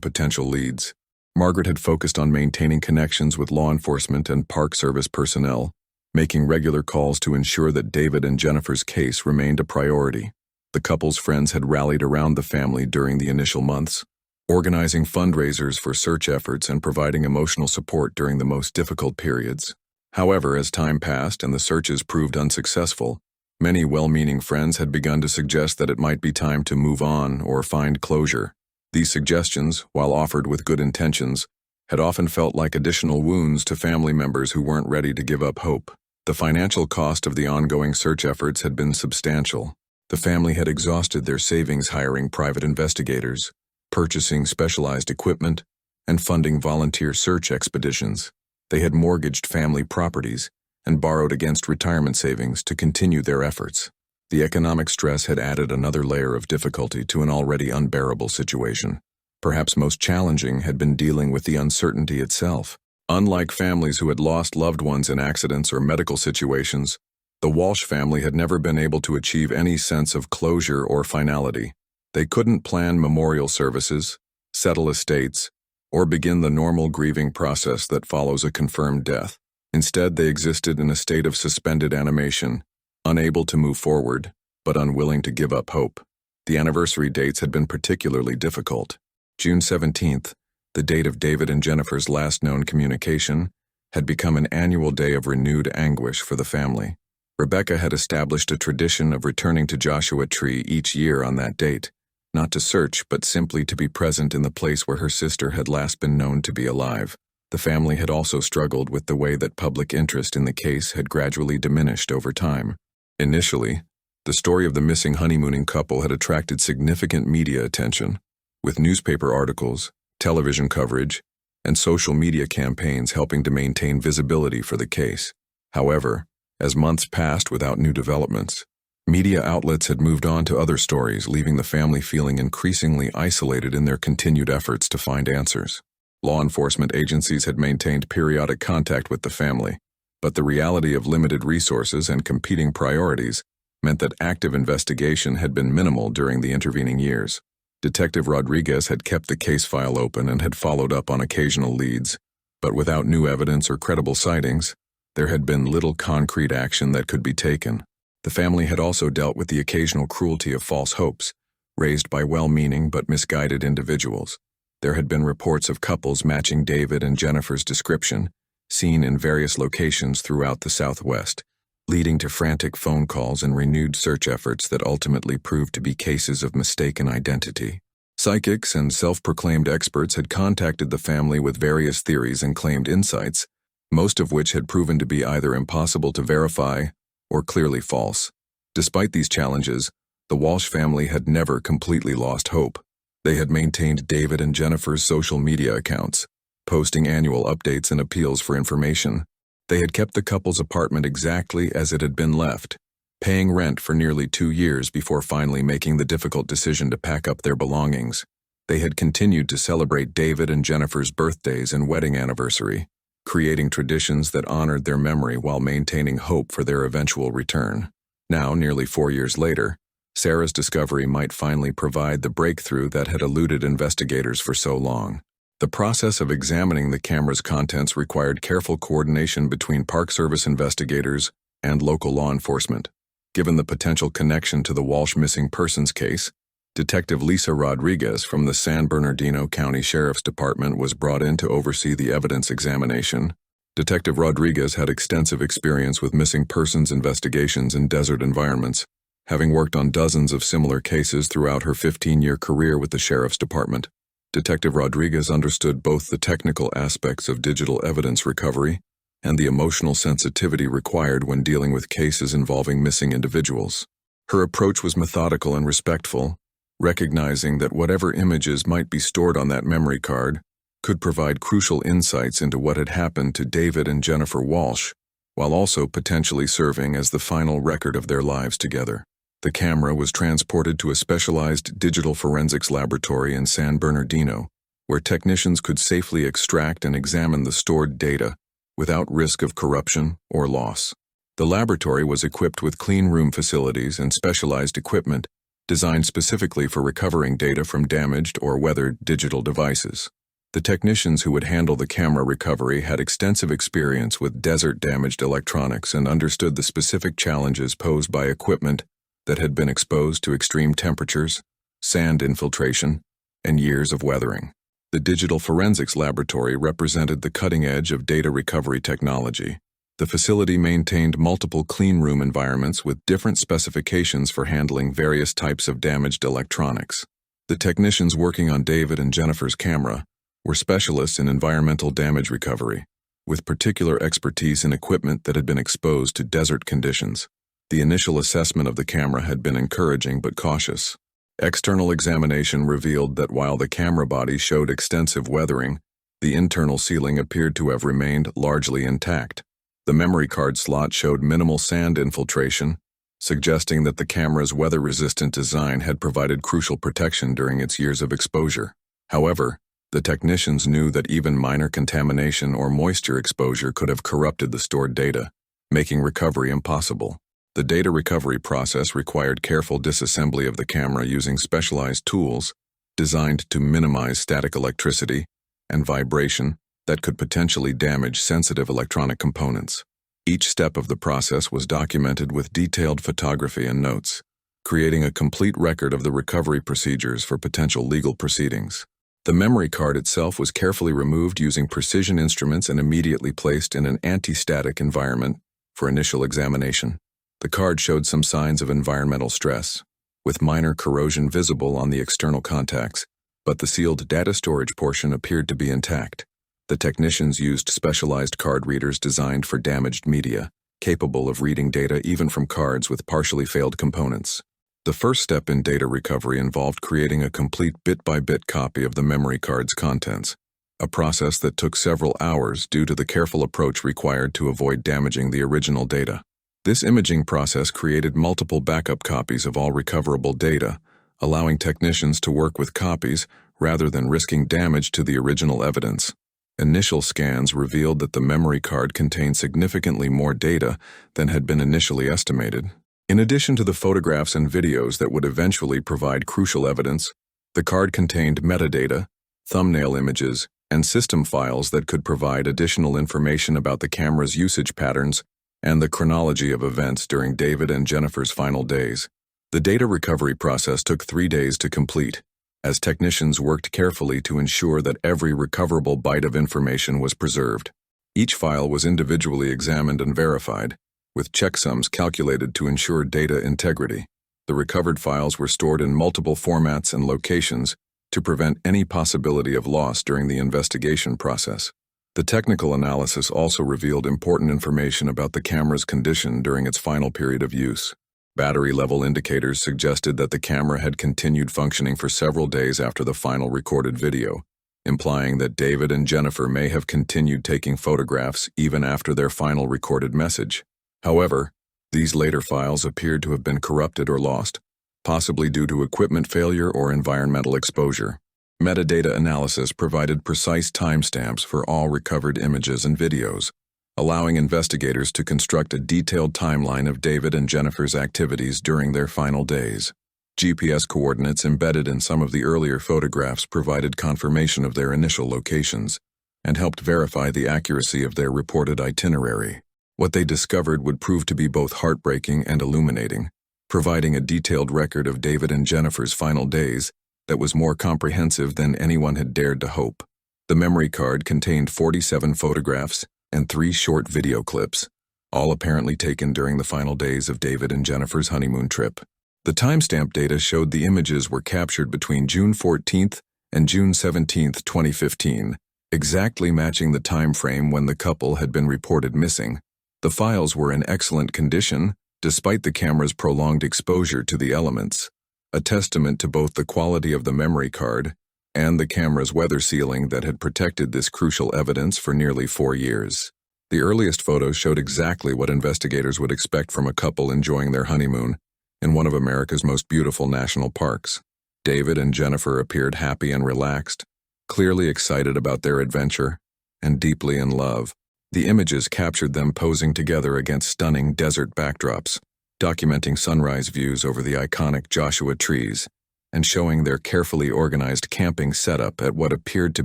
potential leads. Margaret had focused on maintaining connections with law enforcement and Park Service personnel, making regular calls to ensure that David and Jennifer's case remained a priority. The couple's friends had rallied around the family during the initial months, organizing fundraisers for search efforts and providing emotional support during the most difficult periods. However, as time passed and the searches proved unsuccessful, many well-meaning friends had begun to suggest that it might be time to move on or find closure. These suggestions, while offered with good intentions, had often felt like additional wounds to family members who weren't ready to give up hope. The financial cost of the ongoing search efforts had been substantial. The family had exhausted their savings hiring private investigators, purchasing specialized equipment, and funding volunteer search expeditions. They had mortgaged family properties and borrowed against retirement savings to continue their efforts. The economic stress had added another layer of difficulty to an already unbearable situation. Perhaps most challenging had been dealing with the uncertainty itself. Unlike families who had lost loved ones in accidents or medical situations, the Walsh family had never been able to achieve any sense of closure or finality. They couldn't plan memorial services, settle estates, or begin the normal grieving process that follows a confirmed death. Instead, they existed in a state of suspended animation, unable to move forward, but unwilling to give up hope. The anniversary dates had been particularly difficult. June 17th, the date of David and Jennifer's last known communication, had become an annual day of renewed anguish for the family. Rebecca had established a tradition of returning to Joshua Tree each year on that date, not to search but simply to be present in the place where her sister had last been known to be alive. The family had also struggled with the way that public interest in the case had gradually diminished over time. Initially, the story of the missing honeymooning couple had attracted significant media attention, with newspaper articles, television coverage, and social media campaigns helping to maintain visibility for the case. However, as months passed without new developments, media outlets had moved on to other stories, leaving the family feeling increasingly isolated in their continued efforts to find answers. Law enforcement agencies had maintained periodic contact with the family, but the reality of limited resources and competing priorities meant that active investigation had been minimal during the intervening years. Detective Rodriguez had kept the case file open and had followed up on occasional leads, but without new evidence or credible sightings, there had been little concrete action that could be taken. The family had also dealt with the occasional cruelty of false hopes, raised by well-meaning but misguided individuals. There had been reports of couples matching David and Jennifer's description, seen in various locations throughout the Southwest, leading to frantic phone calls and renewed search efforts that ultimately proved to be cases of mistaken identity. Psychics and self-proclaimed experts had contacted the family with various theories and claimed insights, most of which had proven to be either impossible to verify or clearly false. Despite these challenges, the Walsh family had never completely lost hope. They had maintained David and Jennifer's social media accounts, posting annual updates and appeals for information. They had kept the couple's apartment exactly as it had been left, paying rent for nearly 2 years before finally making the difficult decision to pack up their belongings. They had continued to celebrate David and Jennifer's birthdays and wedding anniversary, creating traditions that honored their memory while maintaining hope for their eventual return. Now, nearly 4 years later, Sarah's discovery might finally provide the breakthrough that had eluded investigators for so long. The process of examining the camera's contents required careful coordination between Park Service investigators and local law enforcement. Given the potential connection to the Walsh missing persons case, Detective Lisa Rodriguez from the San Bernardino County Sheriff's Department was brought in to oversee the evidence examination. Detective Rodriguez had extensive experience with missing persons investigations in desert environments, having worked on dozens of similar cases throughout her 15-year career with the Sheriff's Department. Detective Rodriguez understood both the technical aspects of digital evidence recovery and the emotional sensitivity required when dealing with cases involving missing individuals. Her approach was methodical and respectful, recognizing that whatever images might be stored on that memory card could provide crucial insights into what had happened to David and Jennifer Walsh, while also potentially serving as the final record of their lives together. The camera was transported to a specialized digital forensics laboratory in San Bernardino, where technicians could safely extract and examine the stored data without risk of corruption or loss. The laboratory was equipped with clean room facilities and specialized equipment designed specifically for recovering data from damaged or weathered digital devices. The technicians who would handle the camera recovery had extensive experience with desert-damaged electronics and understood the specific challenges posed by equipment that had been exposed to extreme temperatures, sand infiltration, and years of weathering. The Digital Forensics Laboratory represented the cutting edge of data recovery technology. The facility maintained multiple clean room environments with different specifications for handling various types of damaged electronics. The technicians working on David and Jennifer's camera were specialists in environmental damage recovery, with particular expertise in equipment that had been exposed to desert conditions. The initial assessment of the camera had been encouraging but cautious. External examination revealed that while the camera body showed extensive weathering, the internal sealing appeared to have remained largely intact. The memory card slot showed minimal sand infiltration, suggesting that the camera's weather-resistant design had provided crucial protection during its years of exposure. However, the technicians knew that even minor contamination or moisture exposure could have corrupted the stored data, making recovery impossible. The data recovery process required careful disassembly of the camera using specialized tools designed to minimize static electricity and vibration that could potentially damage sensitive electronic components. Each step of the process was documented with detailed photography and notes, creating a complete record of the recovery procedures for potential legal proceedings. The memory card itself was carefully removed using precision instruments and immediately placed in an anti-static environment for initial examination. The card showed some signs of environmental stress, with minor corrosion visible on the external contacts, but the sealed data storage portion appeared to be intact. The technicians used specialized card readers designed for damaged media, capable of reading data even from cards with partially failed components. The first step in data recovery involved creating a complete bit-by-bit copy of the memory card's contents, a process that took several hours due to the careful approach required to avoid damaging the original data. This imaging process created multiple backup copies of all recoverable data, allowing technicians to work with copies rather than risking damage to the original evidence. Initial scans revealed that the memory card contained significantly more data than had been initially estimated. In addition to the photographs and videos that would eventually provide crucial evidence, the card contained metadata, thumbnail images, and system files that could provide additional information about the camera's usage patterns and the chronology of events during David and Jennifer's final days. The data recovery process took 3 days to complete, as technicians worked carefully to ensure that every recoverable byte of information was preserved. Each file was individually examined and verified, with checksums calculated to ensure data integrity. The recovered files were stored in multiple formats and locations to prevent any possibility of loss during the investigation process. The technical analysis also revealed important information about the camera's condition during its final period of use. Battery level indicators suggested that the camera had continued functioning for several days after the final recorded video, implying that David and Jennifer may have continued taking photographs even after their final recorded message. However, these later files appeared to have been corrupted or lost, possibly due to equipment failure or environmental exposure. Metadata analysis provided precise timestamps for all recovered images and videos, allowing investigators to construct a detailed timeline of David and Jennifer's activities during their final days. GPS coordinates embedded in some of the earlier photographs provided confirmation of their initial locations and helped verify the accuracy of their reported itinerary. What they discovered would prove to be both heartbreaking and illuminating, providing a detailed record of David and Jennifer's final days that was more comprehensive than anyone had dared to hope. The memory card contained 47 photographs and 3 short video clips, all apparently taken during the final days of David and Jennifer's honeymoon trip. The timestamp data showed the images were captured between June 14th and June 17th, 2015, exactly matching the time frame when the couple had been reported missing. The files were in excellent condition, despite the camera's prolonged exposure to the elements, a testament to both the quality of the memory card and the camera's weather sealing that had protected this crucial evidence for nearly 4 years. The earliest photos showed exactly what investigators would expect from a couple enjoying their honeymoon in one of America's most beautiful national parks. David and Jennifer appeared happy and relaxed, clearly excited about their adventure and deeply in love. The images captured them posing together against stunning desert backdrops, documenting sunrise views over the iconic Joshua trees, and showing their carefully organized camping setup at what appeared to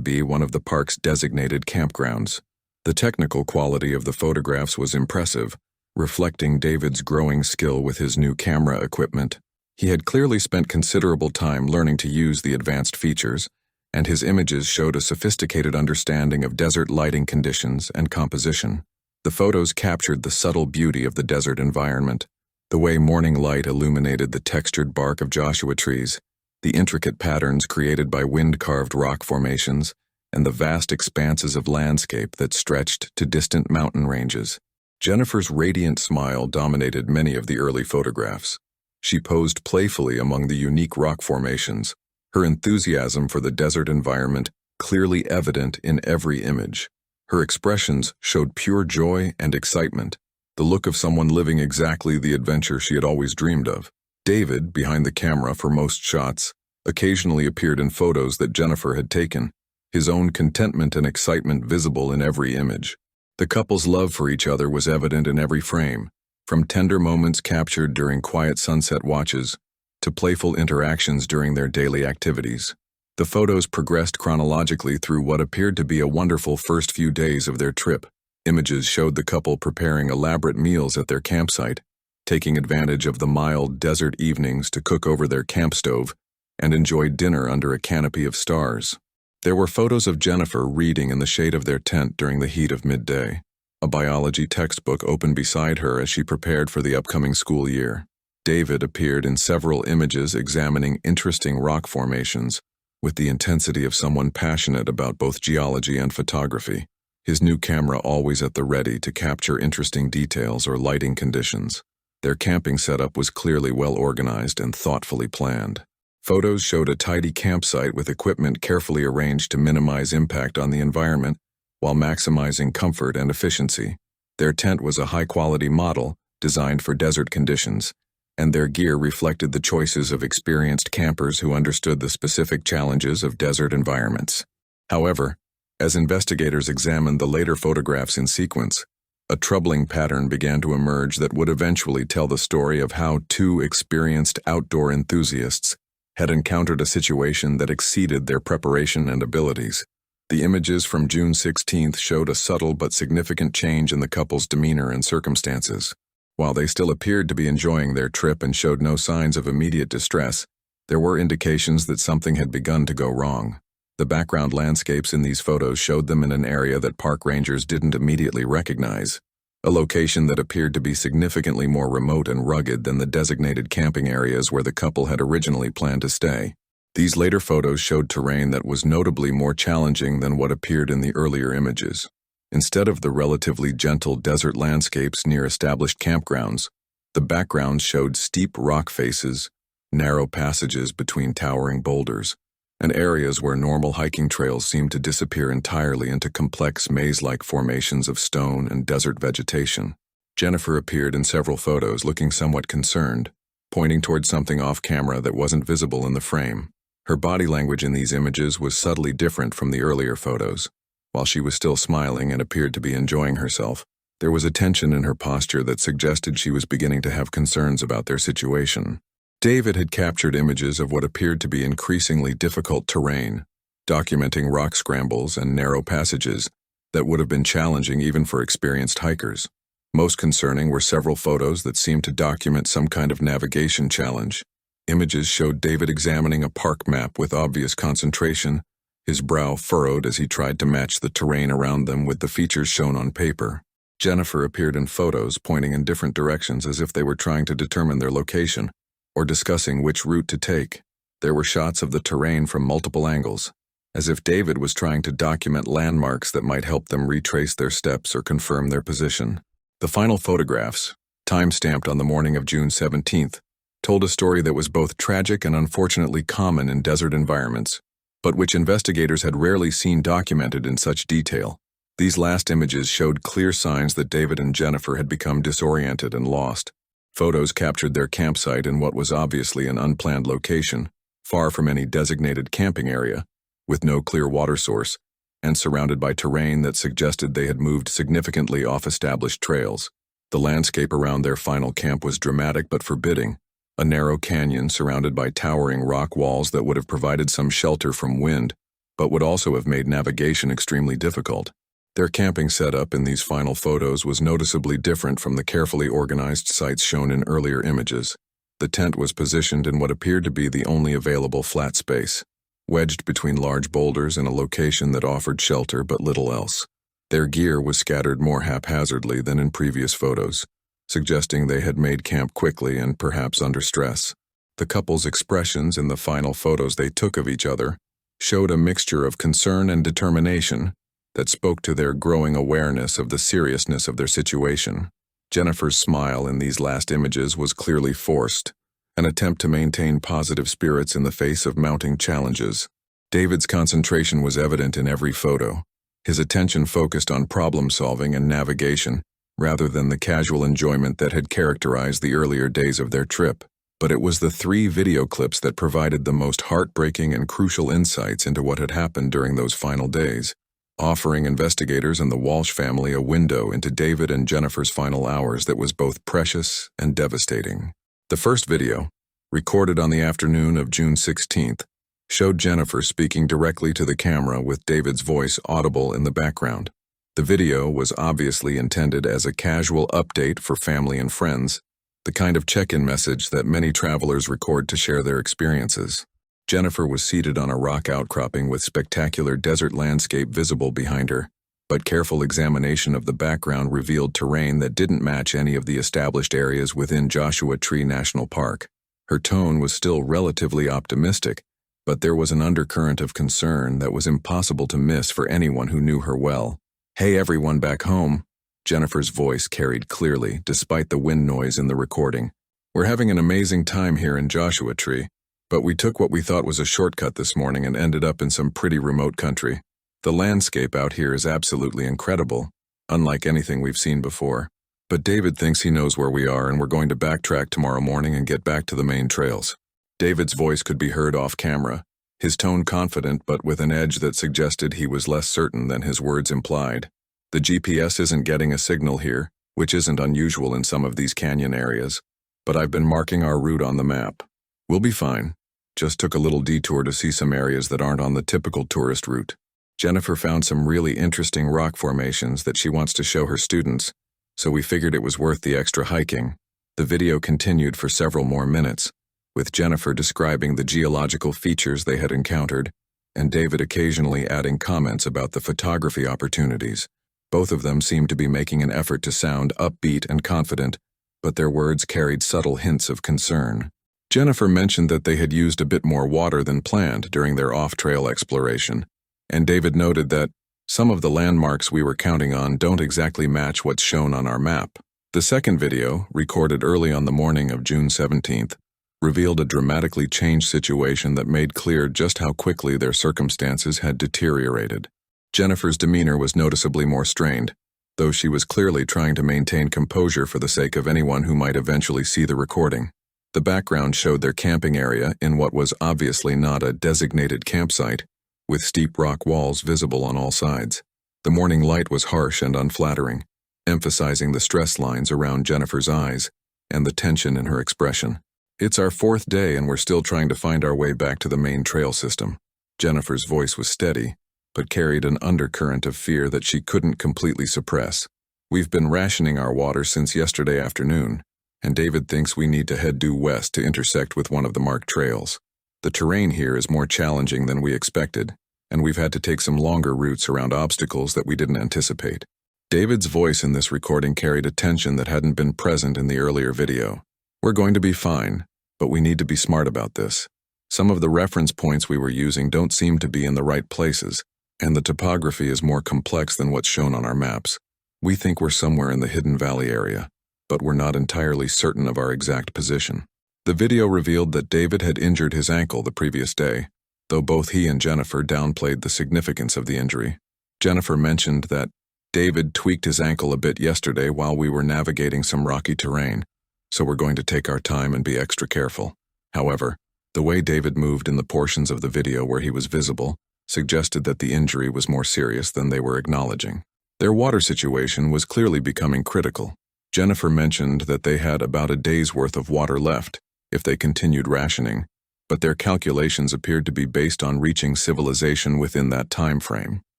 be one of the park's designated campgrounds. The technical quality of the photographs was impressive, reflecting David's growing skill with his new camera equipment. He had clearly spent considerable time learning to use the advanced features, and his images showed a sophisticated understanding of desert lighting conditions and composition. The photos captured the subtle beauty of the desert environment, the way morning light illuminated the textured bark of Joshua trees, the intricate patterns created by wind-carved rock formations, and the vast expanses of landscape that stretched to distant mountain ranges. Jennifer's radiant smile dominated many of the early photographs. She posed playfully among the unique rock formations, her enthusiasm for the desert environment clearly evident in every image. Her expressions showed pure joy and excitement, the look of someone living exactly the adventure she had always dreamed of. David, behind the camera for most shots, occasionally appeared in photos that Jennifer had taken, his own contentment and excitement visible in every image. The couple's love for each other was evident in every frame, from tender moments captured during quiet sunset watches to playful interactions during their daily activities. The photos progressed chronologically through what appeared to be a wonderful first few days of their trip. Images showed the couple preparing elaborate meals at their campsite, taking advantage of the mild desert evenings to cook over their camp stove and enjoy dinner under a canopy of stars. There were photos of Jennifer reading in the shade of their tent during the heat of midday. A biology textbook opened beside her as she prepared for the upcoming school year. David appeared in several images examining interesting rock formations, with the intensity of someone passionate about both geology and photography, his new camera always at the ready to capture interesting details or lighting conditions. Their camping setup was clearly well organized and thoughtfully planned. Photos showed a tidy campsite with equipment carefully arranged to minimize impact on the environment while maximizing comfort and efficiency. Their tent was a high-quality model designed for desert conditions, and their gear reflected the choices of experienced campers who understood the specific challenges of desert environments. However, as investigators examined the later photographs in sequence, a troubling pattern began to emerge that would eventually tell the story of how two experienced outdoor enthusiasts had encountered a situation that exceeded their preparation and abilities. The images from June 16th showed a subtle but significant change in the couple's demeanor and circumstances. While they still appeared to be enjoying their trip and showed no signs of immediate distress, there were indications that something had begun to go wrong. The background landscapes in these photos showed them in an area that park rangers didn't immediately recognize, a location that appeared to be significantly more remote and rugged than the designated camping areas where the couple had originally planned to stay. These later photos showed terrain that was notably more challenging than what appeared in the earlier images. Instead of the relatively gentle desert landscapes near established campgrounds, the backgrounds showed steep rock faces, narrow passages between towering boulders, and areas where normal hiking trails seemed to disappear entirely into complex maze-like formations of stone and desert vegetation. Jennifer appeared in several photos looking somewhat concerned, pointing toward something off-camera that wasn't visible in the frame. Her body language in these images was subtly different from the earlier photos. While she was still smiling and appeared to be enjoying herself, there was a tension in her posture that suggested she was beginning to have concerns about their situation. David had captured images of what appeared to be increasingly difficult terrain, documenting rock scrambles and narrow passages that would have been challenging even for experienced hikers. Most concerning were several photos that seemed to document some kind of navigation challenge. Images showed David examining a park map with obvious concentration, his brow furrowed as he tried to match the terrain around them with the features shown on paper. Jennifer appeared in photos pointing in different directions as if they were trying to determine their location, or discussing which route to take. There were shots of the terrain from multiple angles, as if David was trying to document landmarks that might help them retrace their steps or confirm their position. The final photographs, time-stamped on the morning of June 17th, told a story that was both tragic and unfortunately common in desert environments, but which investigators had rarely seen documented in such detail. These last images showed clear signs that David and Jennifer had become disoriented and lost. Photos captured their campsite in what was obviously an unplanned location, far from any designated camping area, with no clear water source, and surrounded by terrain that suggested they had moved significantly off established trails. The landscape around their final camp was dramatic but forbidding, a narrow canyon surrounded by towering rock walls that would have provided some shelter from wind, but would also have made navigation extremely difficult. Their camping setup in these final photos was noticeably different from the carefully organized sites shown in earlier images. The tent was positioned in what appeared to be the only available flat space, wedged between large boulders in a location that offered shelter but little else. Their gear was scattered more haphazardly than in previous photos, suggesting they had made camp quickly and perhaps under stress. The couple's expressions in the final photos they took of each other showed a mixture of concern and determination that spoke to their growing awareness of the seriousness of their situation. Jennifer's smile in these last images was clearly forced, an attempt to maintain positive spirits in the face of mounting challenges. David's concentration was evident in every photo, his attention focused on problem-solving and navigation, rather than the casual enjoyment that had characterized the earlier days of their trip. But it was the 3 video clips that provided the most heartbreaking and crucial insights into what had happened during those final days, offering investigators and the Walsh family a window into David and Jennifer's final hours that was both precious and devastating. The first video, recorded on the afternoon of June 16th, showed Jennifer speaking directly to the camera with David's voice audible in the background. The video was obviously intended as a casual update for family and friends, the kind of check-in message that many travelers record to share their experiences. Jennifer was seated on a rock outcropping with spectacular desert landscape visible behind her, but careful examination of the background revealed terrain that didn't match any of the established areas within Joshua Tree National Park. Her tone was still relatively optimistic, but there was an undercurrent of concern that was impossible to miss for anyone who knew her well. "Hey everyone back home," Jennifer's voice carried clearly despite the wind noise in the recording. "We're having an amazing time here in Joshua Tree, but we took what we thought was a shortcut this morning and ended up in some pretty remote country. The landscape out here is absolutely incredible, unlike anything we've seen before. But David thinks he knows where we are and we're going to backtrack tomorrow morning and get back to the main trails." David's voice could be heard off camera, his tone confident but with an edge that suggested he was less certain than his words implied. "The GPS isn't getting a signal here, which isn't unusual in some of these canyon areas, but I've been marking our route on the map. We'll be fine. Just took a little detour to see some areas that aren't on the typical tourist route." Jennifer found some really interesting rock formations that she wants to show her students, so we figured it was worth the extra hiking. The video continued for several more minutes, with Jennifer describing the geological features they had encountered, and David occasionally adding comments about the photography opportunities. Both of them seemed to be making an effort to sound upbeat and confident, but their words carried subtle hints of concern. Jennifer mentioned that they had used a bit more water than planned during their off-trail exploration, and David noted that some of the landmarks we were counting on don't exactly match what's shown on our map. The second video, recorded early on the morning of June 17th, revealed a dramatically changed situation that made clear just how quickly their circumstances had deteriorated. Jennifer's demeanor was noticeably more strained, though she was clearly trying to maintain composure for the sake of anyone who might eventually see the recording. The background showed their camping area in what was obviously not a designated campsite, with steep rock walls visible on all sides. The morning light was harsh and unflattering, emphasizing the stress lines around Jennifer's eyes and the tension in her expression. "It's our 4th day and we're still trying to find our way back to the main trail system." Jennifer's voice was steady, but carried an undercurrent of fear that she couldn't completely suppress. "We've been rationing our water since yesterday afternoon, and David thinks we need to head due west to intersect with one of the marked trails. The terrain here is more challenging than we expected, and we've had to take some longer routes around obstacles that we didn't anticipate." David's voice in this recording carried a tension that hadn't been present in the earlier video. "We're going to be fine, but we need to be smart about this. Some of the reference points we were using don't seem to be in the right places, and the topography is more complex than what's shown on our maps. We think we're somewhere in the Hidden Valley area, but we're not entirely certain of our exact position." The video revealed that David had injured his ankle the previous day, though both he and Jennifer downplayed the significance of the injury. Jennifer mentioned that David tweaked his ankle a bit yesterday while we were navigating some rocky terrain, so we're going to take our time and be extra careful. However, the way David moved in the portions of the video where he was visible suggested that the injury was more serious than they were acknowledging. Their water situation was clearly becoming critical. Jennifer mentioned that they had about a day's worth of water left if they continued rationing, but their calculations appeared to be based on reaching civilization within that time frame.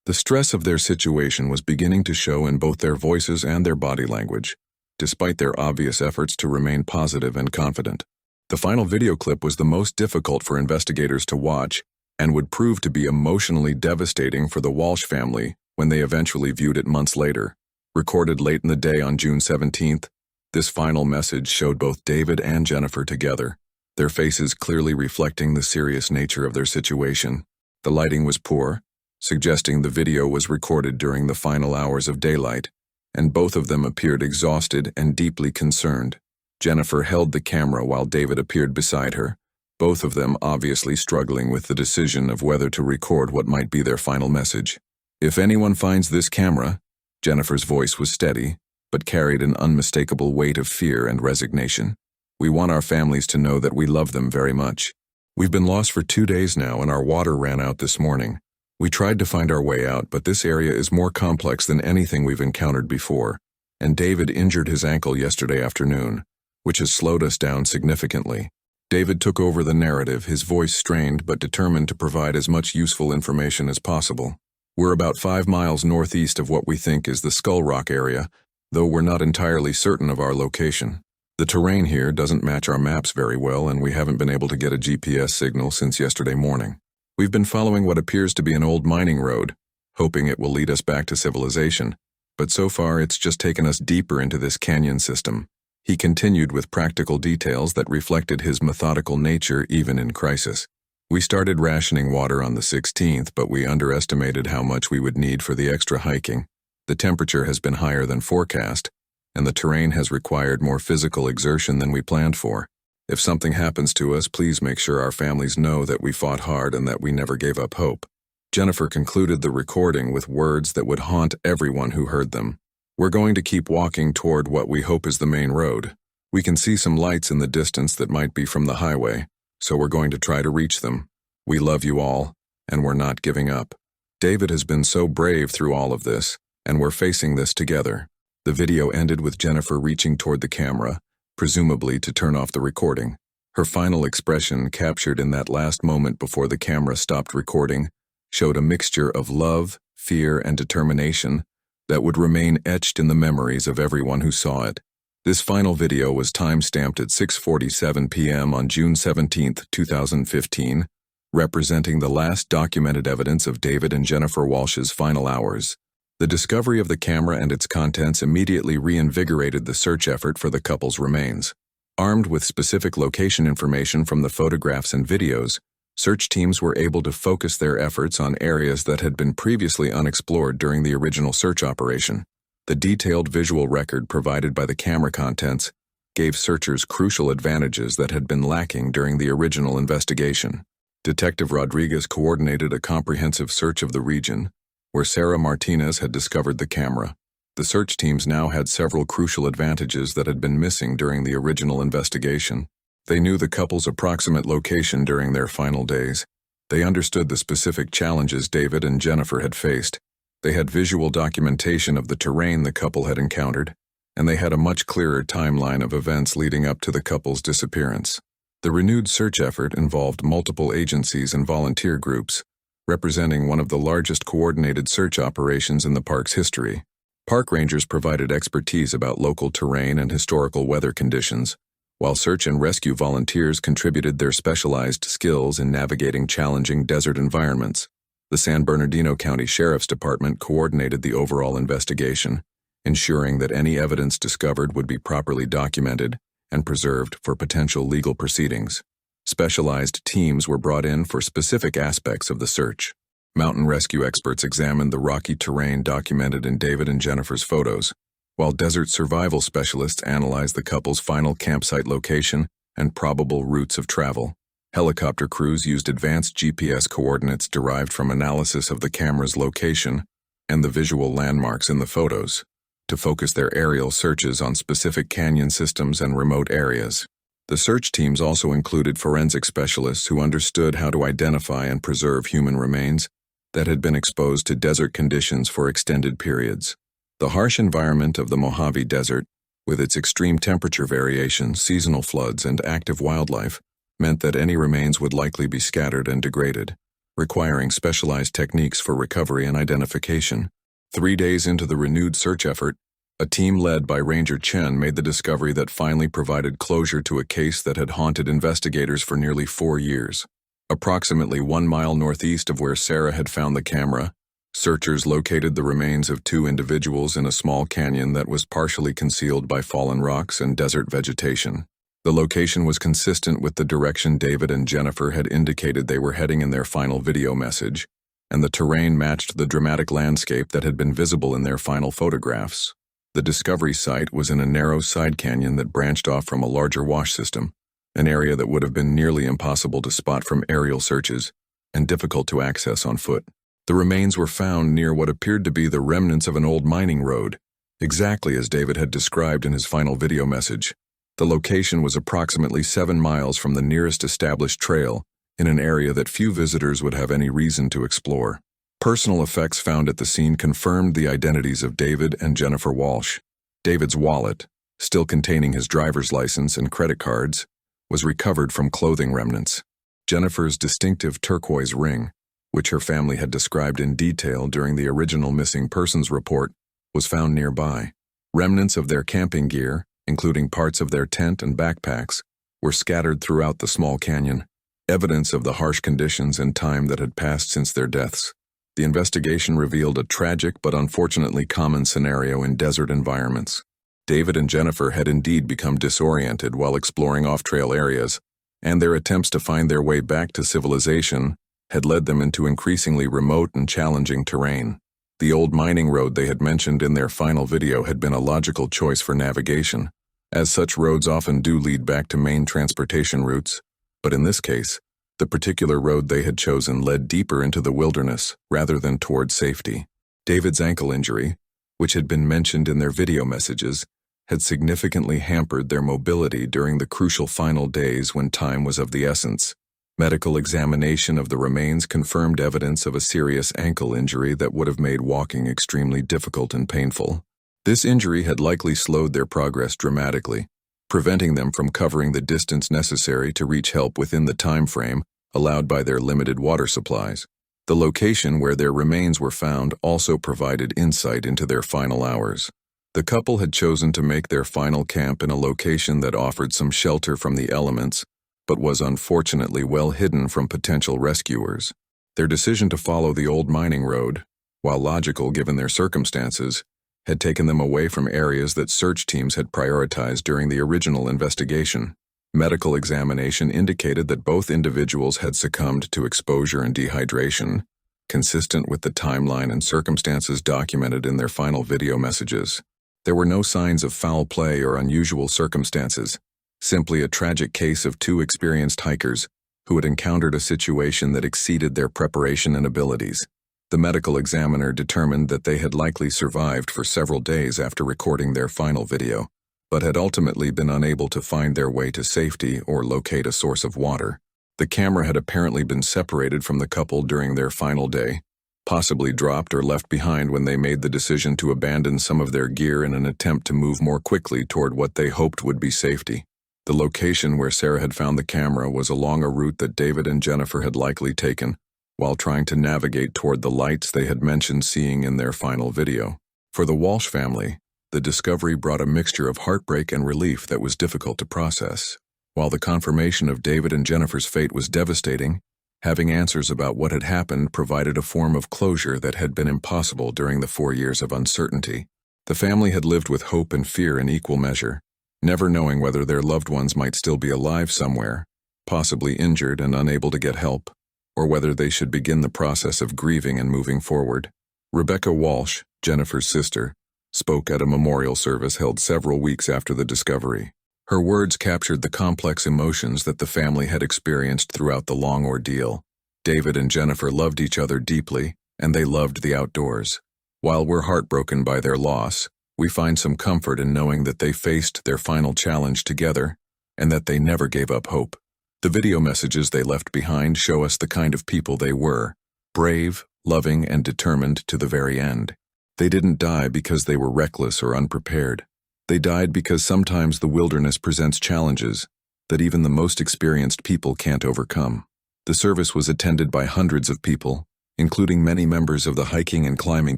The stress of their situation was beginning to show in both their voices and their body language, despite their obvious efforts to remain positive and confident. The final video clip was the most difficult for investigators to watch and would prove to be emotionally devastating for the Walsh family when they eventually viewed it months later. Recorded late in the day on June 17th, this final message showed both David and Jennifer together, their faces clearly reflecting the serious nature of their situation. The lighting was poor, suggesting the video was recorded during the final hours of daylight, and both of them appeared exhausted and deeply concerned. Jennifer held the camera while David appeared beside her, both of them obviously struggling with the decision of whether to record what might be their final message. "If anyone finds this camera," Jennifer's voice was steady, but carried an unmistakable weight of fear and resignation. "We want our families to know that we love them very much. We've been lost for 2 days now and our water ran out this morning. We tried to find our way out, but this area is more complex than anything we've encountered before, and David injured his ankle yesterday afternoon, which has slowed us down significantly." David took over the narrative, his voice strained but determined to provide as much useful information as possible. "We're about 5 miles northeast of what we think is the Skull Rock area, though we're not entirely certain of our location. The terrain here doesn't match our maps very well, and we haven't been able to get a GPS signal since yesterday morning. We've been following what appears to be an old mining road, hoping it will lead us back to civilization, but so far it's just taken us deeper into this canyon system." He continued with practical details that reflected his methodical nature even in crisis. "We started rationing water on the 16th, but we underestimated how much we would need for the extra hiking. The temperature has been higher than forecast, and the terrain has required more physical exertion than we planned for. If something happens to us, please make sure our families know that we fought hard and that we never gave up hope." Jennifer concluded the recording with words that would haunt everyone who heard them. "We're going to keep walking toward what we hope is the main road. We can see some lights in the distance that might be from the highway, so we're going to try to reach them. We love you all, and we're not giving up. David has been so brave through all of this, and we're facing this together." The video ended with Jennifer reaching toward the camera, presumably to turn off the recording. Her final expression, captured in that last moment before the camera stopped recording, showed a mixture of love, fear, and determination that would remain etched in the memories of everyone who saw it. This final video was time-stamped at 6:47 p.m. on June 17, 2015, representing the last documented evidence of David and Jennifer Walsh's final hours. The discovery of the camera and its contents immediately reinvigorated the search effort for the couple's remains. Armed with specific location information from the photographs and videos, search teams were able to focus their efforts on areas that had been previously unexplored during the original search operation. The detailed visual record provided by the camera contents gave searchers crucial advantages that had been lacking during the original investigation. Detective Rodriguez coordinated a comprehensive search of the region, where Sarah Martinez had discovered the camera. The search teams now had several crucial advantages that had been missing during the original investigation. They knew the couple's approximate location during their final days. They understood the specific challenges David and Jennifer had faced. They had visual documentation of the terrain the couple had encountered, and they had a much clearer timeline of events leading up to the couple's disappearance. The renewed search effort involved multiple agencies and volunteer groups, representing one of the largest coordinated search operations in the park's history. Park rangers provided expertise about local terrain and historical weather conditions, while search and rescue volunteers contributed their specialized skills in navigating challenging desert environments. The San Bernardino County Sheriff's Department coordinated the overall investigation, ensuring that any evidence discovered would be properly documented and preserved for potential legal proceedings. Specialized teams were brought in for specific aspects of the search. Mountain rescue experts examined the rocky terrain documented in David and Jennifer's photos, while desert survival specialists analyzed the couple's final campsite location and probable routes of travel. Helicopter crews used advanced GPS coordinates derived from analysis of the camera's location and the visual landmarks in the photos to focus their aerial searches on specific canyon systems and remote areas. The search teams also included forensic specialists who understood how to identify and preserve human remains that had been exposed to desert conditions for extended periods. The harsh environment of the Mojave Desert, with its extreme temperature variations, seasonal floods, and active wildlife, meant that any remains would likely be scattered and degraded, requiring specialized techniques for recovery and identification. 3 days into the renewed search effort, a team led by Ranger Chen made the discovery that finally provided closure to a case that had haunted investigators for nearly 4 years. Approximately 1 mile northeast of where Sarah had found the camera, searchers located the remains of 2 individuals in a small canyon that was partially concealed by fallen rocks and desert vegetation. The location was consistent with the direction David and Jennifer had indicated they were heading in their final video message, and the terrain matched the dramatic landscape that had been visible in their final photographs. The discovery site was in a narrow side canyon that branched off from a larger wash system, an area that would have been nearly impossible to spot from aerial searches and difficult to access on foot. The remains were found near what appeared to be the remnants of an old mining road, exactly as David had described in his final video message. The location was approximately 7 miles from the nearest established trail, in an area that few visitors would have any reason to explore. Personal effects found at the scene confirmed the identities of David and Jennifer Walsh. David's wallet, still containing his driver's license and credit cards, was recovered from clothing remnants. Jennifer's distinctive turquoise ring, which her family had described in detail during the original missing persons report, was found nearby. Remnants of their camping gear, including parts of their tent and backpacks, were scattered throughout the small canyon, evidence of the harsh conditions and time that had passed since their deaths. The investigation revealed a tragic but unfortunately common scenario in desert environments. David and Jennifer had indeed become disoriented while exploring off-trail areas, and their attempts to find their way back to civilization had led them into increasingly remote and challenging terrain. The old mining road they had mentioned in their final video had been a logical choice for navigation, as such roads often do lead back to main transportation routes, but in this case, the particular road they had chosen led deeper into the wilderness rather than toward safety. David's ankle injury, which had been mentioned in their video messages, had significantly hampered their mobility during the crucial final days when time was of the essence. Medical examination of the remains confirmed evidence of a serious ankle injury that would have made walking extremely difficult and painful. This injury had likely slowed their progress dramatically, preventing them from covering the distance necessary to reach help within the time frame allowed by their limited water supplies. The location where their remains were found also provided insight into their final hours. The couple had chosen to make their final camp in a location that offered some shelter from the elements, but was unfortunately well hidden from potential rescuers. Their decision to follow the old mining road, while logical given their circumstances, had taken them away from areas that search teams had prioritized during the original investigation. Medical examination indicated that both individuals had succumbed to exposure and dehydration, consistent with the timeline and circumstances documented in their final video messages. There were no signs of foul play or unusual circumstances, simply a tragic case of 2 experienced hikers who had encountered a situation that exceeded their preparation and abilities. The medical examiner determined that they had likely survived for several days after recording their final video, but had ultimately been unable to find their way to safety or locate a source of water. The camera had apparently been separated from the couple during their final day, possibly dropped or left behind when they made the decision to abandon some of their gear in an attempt to move more quickly toward what they hoped would be safety. The location where Sarah had found the camera was along a route that David and Jennifer had likely taken, while trying to navigate toward the lights they had mentioned seeing in their final video. For the Walsh family, the discovery brought a mixture of heartbreak and relief that was difficult to process. While the confirmation of David and Jennifer's fate was devastating, having answers about what had happened provided a form of closure that had been impossible during the 4 years of uncertainty. The family had lived with hope and fear in equal measure, never knowing whether their loved ones might still be alive somewhere, possibly injured and unable to get help, or whether they should begin the process of grieving and moving forward. Rebecca Walsh, Jennifer's sister, spoke at a memorial service held several weeks after the discovery. Her words captured the complex emotions that the family had experienced throughout the long ordeal. David and Jennifer loved each other deeply, and they loved the outdoors. While we're heartbroken by their loss, we find some comfort in knowing that they faced their final challenge together, and that they never gave up hope. The video messages they left behind show us the kind of people they were: brave, loving and determined to the very end. They didn't die because they were reckless or unprepared. They died because sometimes the wilderness presents challenges that even the most experienced people can't overcome. The service was attended by hundreds of people, including many members of the hiking and climbing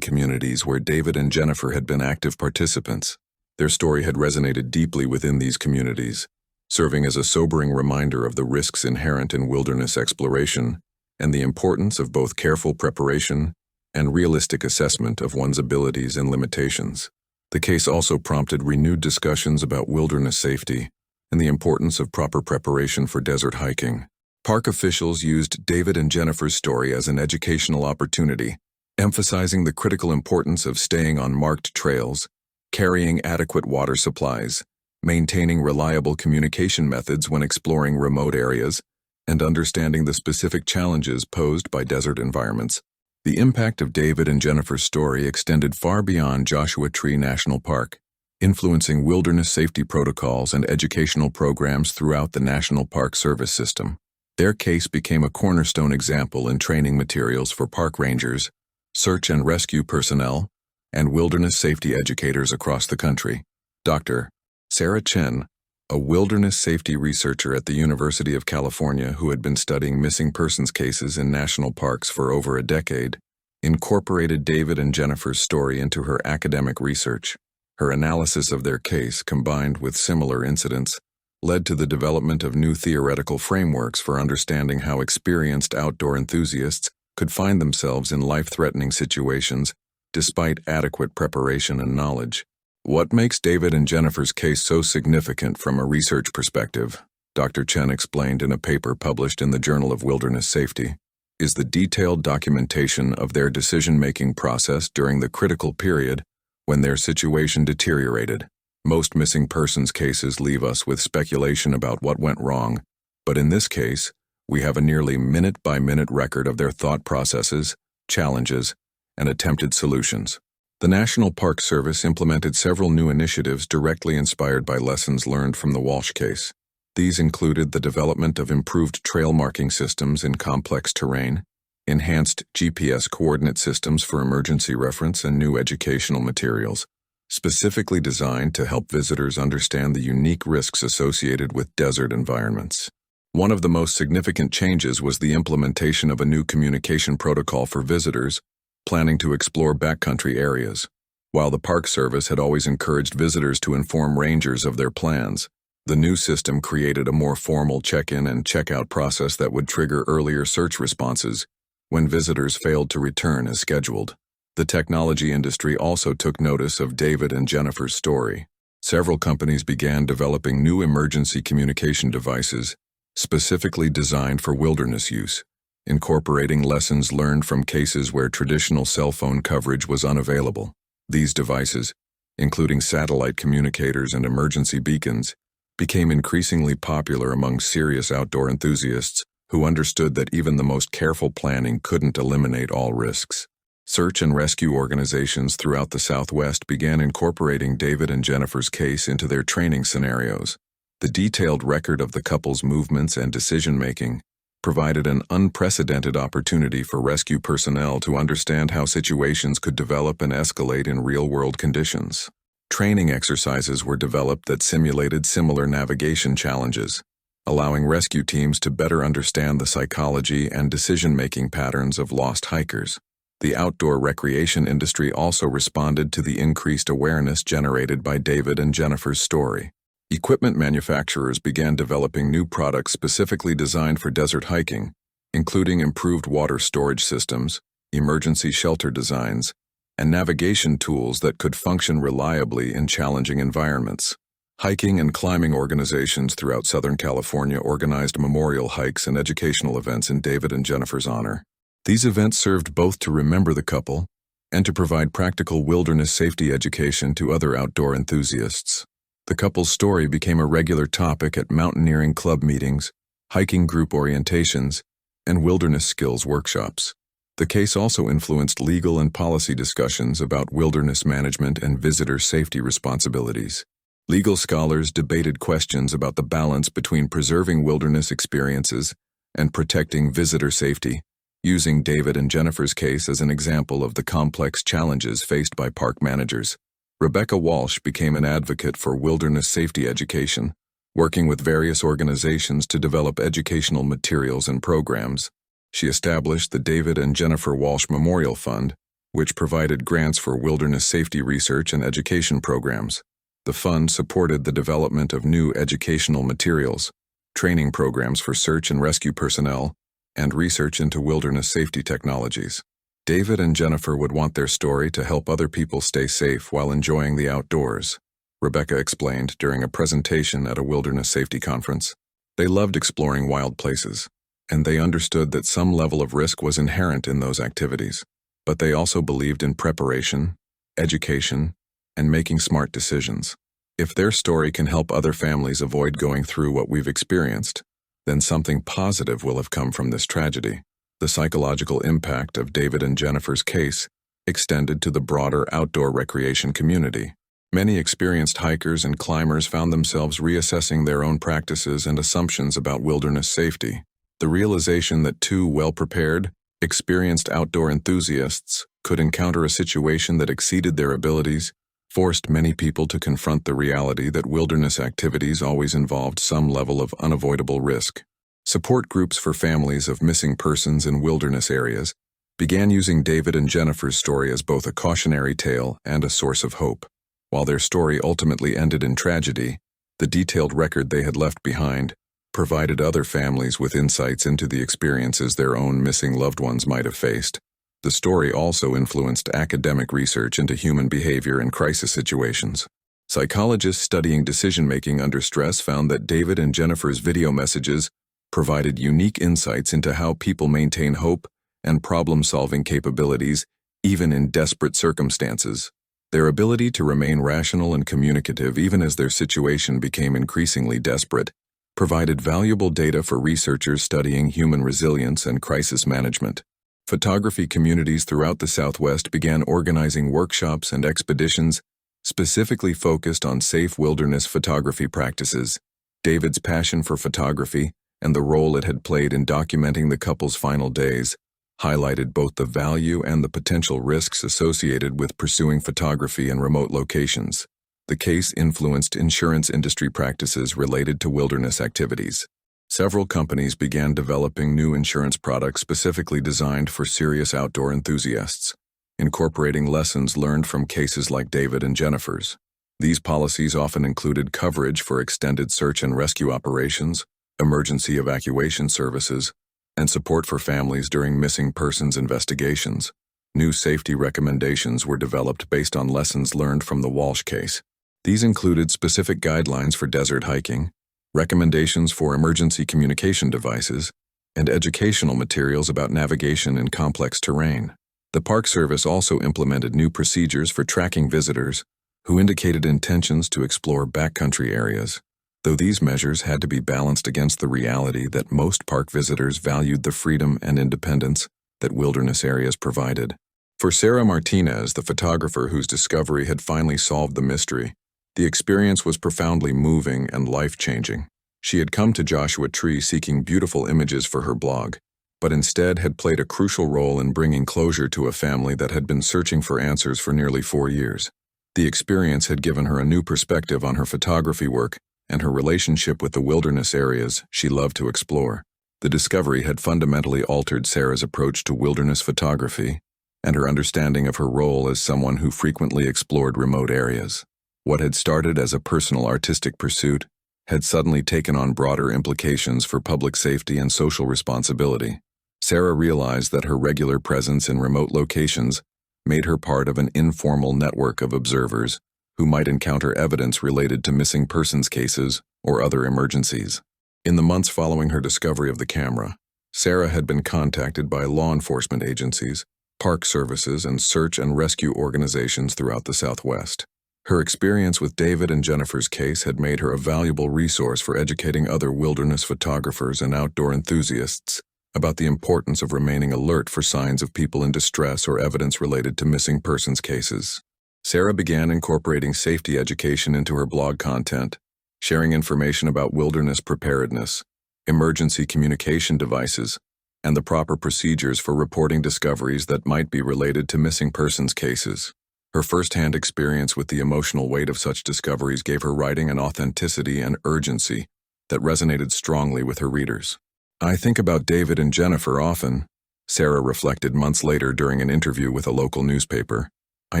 communities where David and Jennifer had been active participants. Their story had resonated deeply within these communities, serving as a sobering reminder of the risks inherent in wilderness exploration and the importance of both careful preparation and realistic assessment of one's abilities and limitations. The case also prompted renewed discussions about wilderness safety and the importance of proper preparation for desert hiking. Park officials used David and Jennifer's story as an educational opportunity, emphasizing the critical importance of staying on marked trails, carrying adequate water supplies, maintaining reliable communication methods when exploring remote areas, and understanding the specific challenges posed by desert environments. The impact of David and Jennifer's story extended far beyond Joshua Tree National Park, influencing wilderness safety protocols and educational programs throughout the National Park Service system. Their case became a cornerstone example in training materials for park rangers, search and rescue personnel, and wilderness safety educators across the country. Dr. Sarah Chen, a wilderness safety researcher at the University of California who had been studying missing persons cases in national parks for over a decade, incorporated David and Jennifer's story into her academic research. Her analysis of their case, combined with similar incidents, led to the development of new theoretical frameworks for understanding how experienced outdoor enthusiasts could find themselves in life-threatening situations despite adequate preparation and knowledge. What makes David and Jennifer's case so significant from a research perspective, Dr. Chen explained in a paper published in the Journal of Wilderness Safety, is the detailed documentation of their decision-making process during the critical period when their situation deteriorated. Most missing persons cases leave us with speculation about what went wrong, but in this case, we have a nearly minute-by-minute record of their thought processes, challenges, and attempted solutions. The National Park Service implemented several new initiatives directly inspired by lessons learned from the Walsh case. These included the development of improved trail marking systems in complex terrain, enhanced GPS coordinate systems for emergency reference, and new educational materials, specifically designed to help visitors understand the unique risks associated with desert environments. One of the most significant changes was the implementation of a new communication protocol for visitors planning to explore backcountry areas. While the Park Service had always encouraged visitors to inform rangers of their plans, the new system created a more formal check-in and check-out process that would trigger earlier search responses when visitors failed to return as scheduled. The technology industry also took notice of David and Jennifer's story. Several companies began developing new emergency communication devices specifically designed for wilderness use, incorporating lessons learned from cases where traditional cell phone coverage was unavailable. These devices, including satellite communicators and emergency beacons, became increasingly popular among serious outdoor enthusiasts who understood that even the most careful planning couldn't eliminate all risks. Search and rescue organizations throughout the Southwest began incorporating David and Jennifer's case into their training scenarios. The detailed record of the couple's movements and decision-making provided an unprecedented opportunity for rescue personnel to understand how situations could develop and escalate in real-world conditions. Training exercises were developed that simulated similar navigation challenges, allowing rescue teams to better understand the psychology and decision-making patterns of lost hikers. The outdoor recreation industry also responded to the increased awareness generated by David and Jennifer's story. Equipment manufacturers began developing new products specifically designed for desert hiking, including improved water storage systems, emergency shelter designs, and navigation tools that could function reliably in challenging environments. Hiking and climbing organizations throughout Southern California organized memorial hikes and educational events in David and Jennifer's honor. These events served both to remember the couple and to provide practical wilderness safety education to other outdoor enthusiasts. The couple's story became a regular topic at mountaineering club meetings, hiking group orientations, and wilderness skills workshops. The case also influenced legal and policy discussions about wilderness management and visitor safety responsibilities. Legal scholars debated questions about the balance between preserving wilderness experiences and protecting visitor safety, Using David and Jennifer's case as an example of the complex challenges faced by park managers, Rebecca Walsh became an advocate for wilderness safety education, working with various organizations to develop educational materials and programs. She established the David and Jennifer Walsh Memorial Fund, which provided grants for wilderness safety research and education programs. The fund supported the development of new educational materials, training programs for search and rescue personnel, and research into wilderness safety technologies. David and Jennifer would want their story to help other people stay safe while enjoying the outdoors, Rebecca explained during a presentation at a wilderness safety conference. They loved exploring wild places, and they understood that some level of risk was inherent in those activities. But they also believed in preparation, education, and making smart decisions. If their story can help other families avoid going through what we've experienced, then something positive will have come from this tragedy. The psychological impact of David and Jennifer's case extended to the broader outdoor recreation community. Many experienced hikers and climbers found themselves reassessing their own practices and assumptions about wilderness safety. The realization that two well-prepared, experienced outdoor enthusiasts could encounter a situation that exceeded their abilities forced many people to confront the reality that wilderness activities always involved some level of unavoidable risk. Support groups for families of missing persons in wilderness areas began using David and Jennifer's story as both a cautionary tale and a source of hope. While their story ultimately ended in tragedy, the detailed record they had left behind provided other families with insights into the experiences their own missing loved ones might have faced. The story also influenced academic research into human behavior in crisis situations. Psychologists studying decision-making under stress found that David and Jennifer's video messages provided unique insights into how people maintain hope and problem-solving capabilities even in desperate circumstances. Their ability to remain rational and communicative even as their situation became increasingly desperate provided valuable data for researchers studying human resilience and crisis management. Photography communities throughout the Southwest began organizing workshops and expeditions specifically focused on safe wilderness photography practices. David's passion for photography and the role it had played in documenting the couple's final days highlighted both the value and the potential risks associated with pursuing photography in remote locations. The case influenced insurance industry practices related to wilderness activities. Several companies began developing new insurance products specifically designed for serious outdoor enthusiasts, incorporating lessons learned from cases like David and Jennifer's. These policies often included coverage for extended search and rescue operations, emergency evacuation services, and support for families during missing persons investigations. New safety recommendations were developed based on lessons learned from the Walsh case. These included specific guidelines for desert hiking, recommendations for emergency communication devices, and educational materials about navigation in complex terrain. The Park Service also implemented new procedures for tracking visitors who indicated intentions to explore backcountry areas, though these measures had to be balanced against the reality that most park visitors valued the freedom and independence that wilderness areas provided. For Sarah Martinez, the photographer whose discovery had finally solved the mystery, the experience was profoundly moving and life-changing. She had come to Joshua Tree seeking beautiful images for her blog, but instead had played a crucial role in bringing closure to a family that had been searching for answers for nearly 4 years. The experience had given her a new perspective on her photography work and her relationship with the wilderness areas she loved to explore. The discovery had fundamentally altered Sarah's approach to wilderness photography and her understanding of her role as someone who frequently explored remote areas. What had started as a personal artistic pursuit had suddenly taken on broader implications for public safety and social responsibility. Sarah realized that her regular presence in remote locations made her part of an informal network of observers who might encounter evidence related to missing persons cases or other emergencies. In the months following her discovery of the camera, Sarah had been contacted by law enforcement agencies, park services, and search and rescue organizations throughout the Southwest. Her experience with David and Jennifer's case had made her a valuable resource for educating other wilderness photographers and outdoor enthusiasts about the importance of remaining alert for signs of people in distress or evidence related to missing persons cases. Sarah began incorporating safety education into her blog content, sharing information about wilderness preparedness, emergency communication devices, and the proper procedures for reporting discoveries that might be related to missing persons cases. Her first-hand experience with the emotional weight of such discoveries gave her writing an authenticity and urgency that resonated strongly with her readers. "I think about David and Jennifer often," Sarah reflected months later during an interview with a local newspaper. "I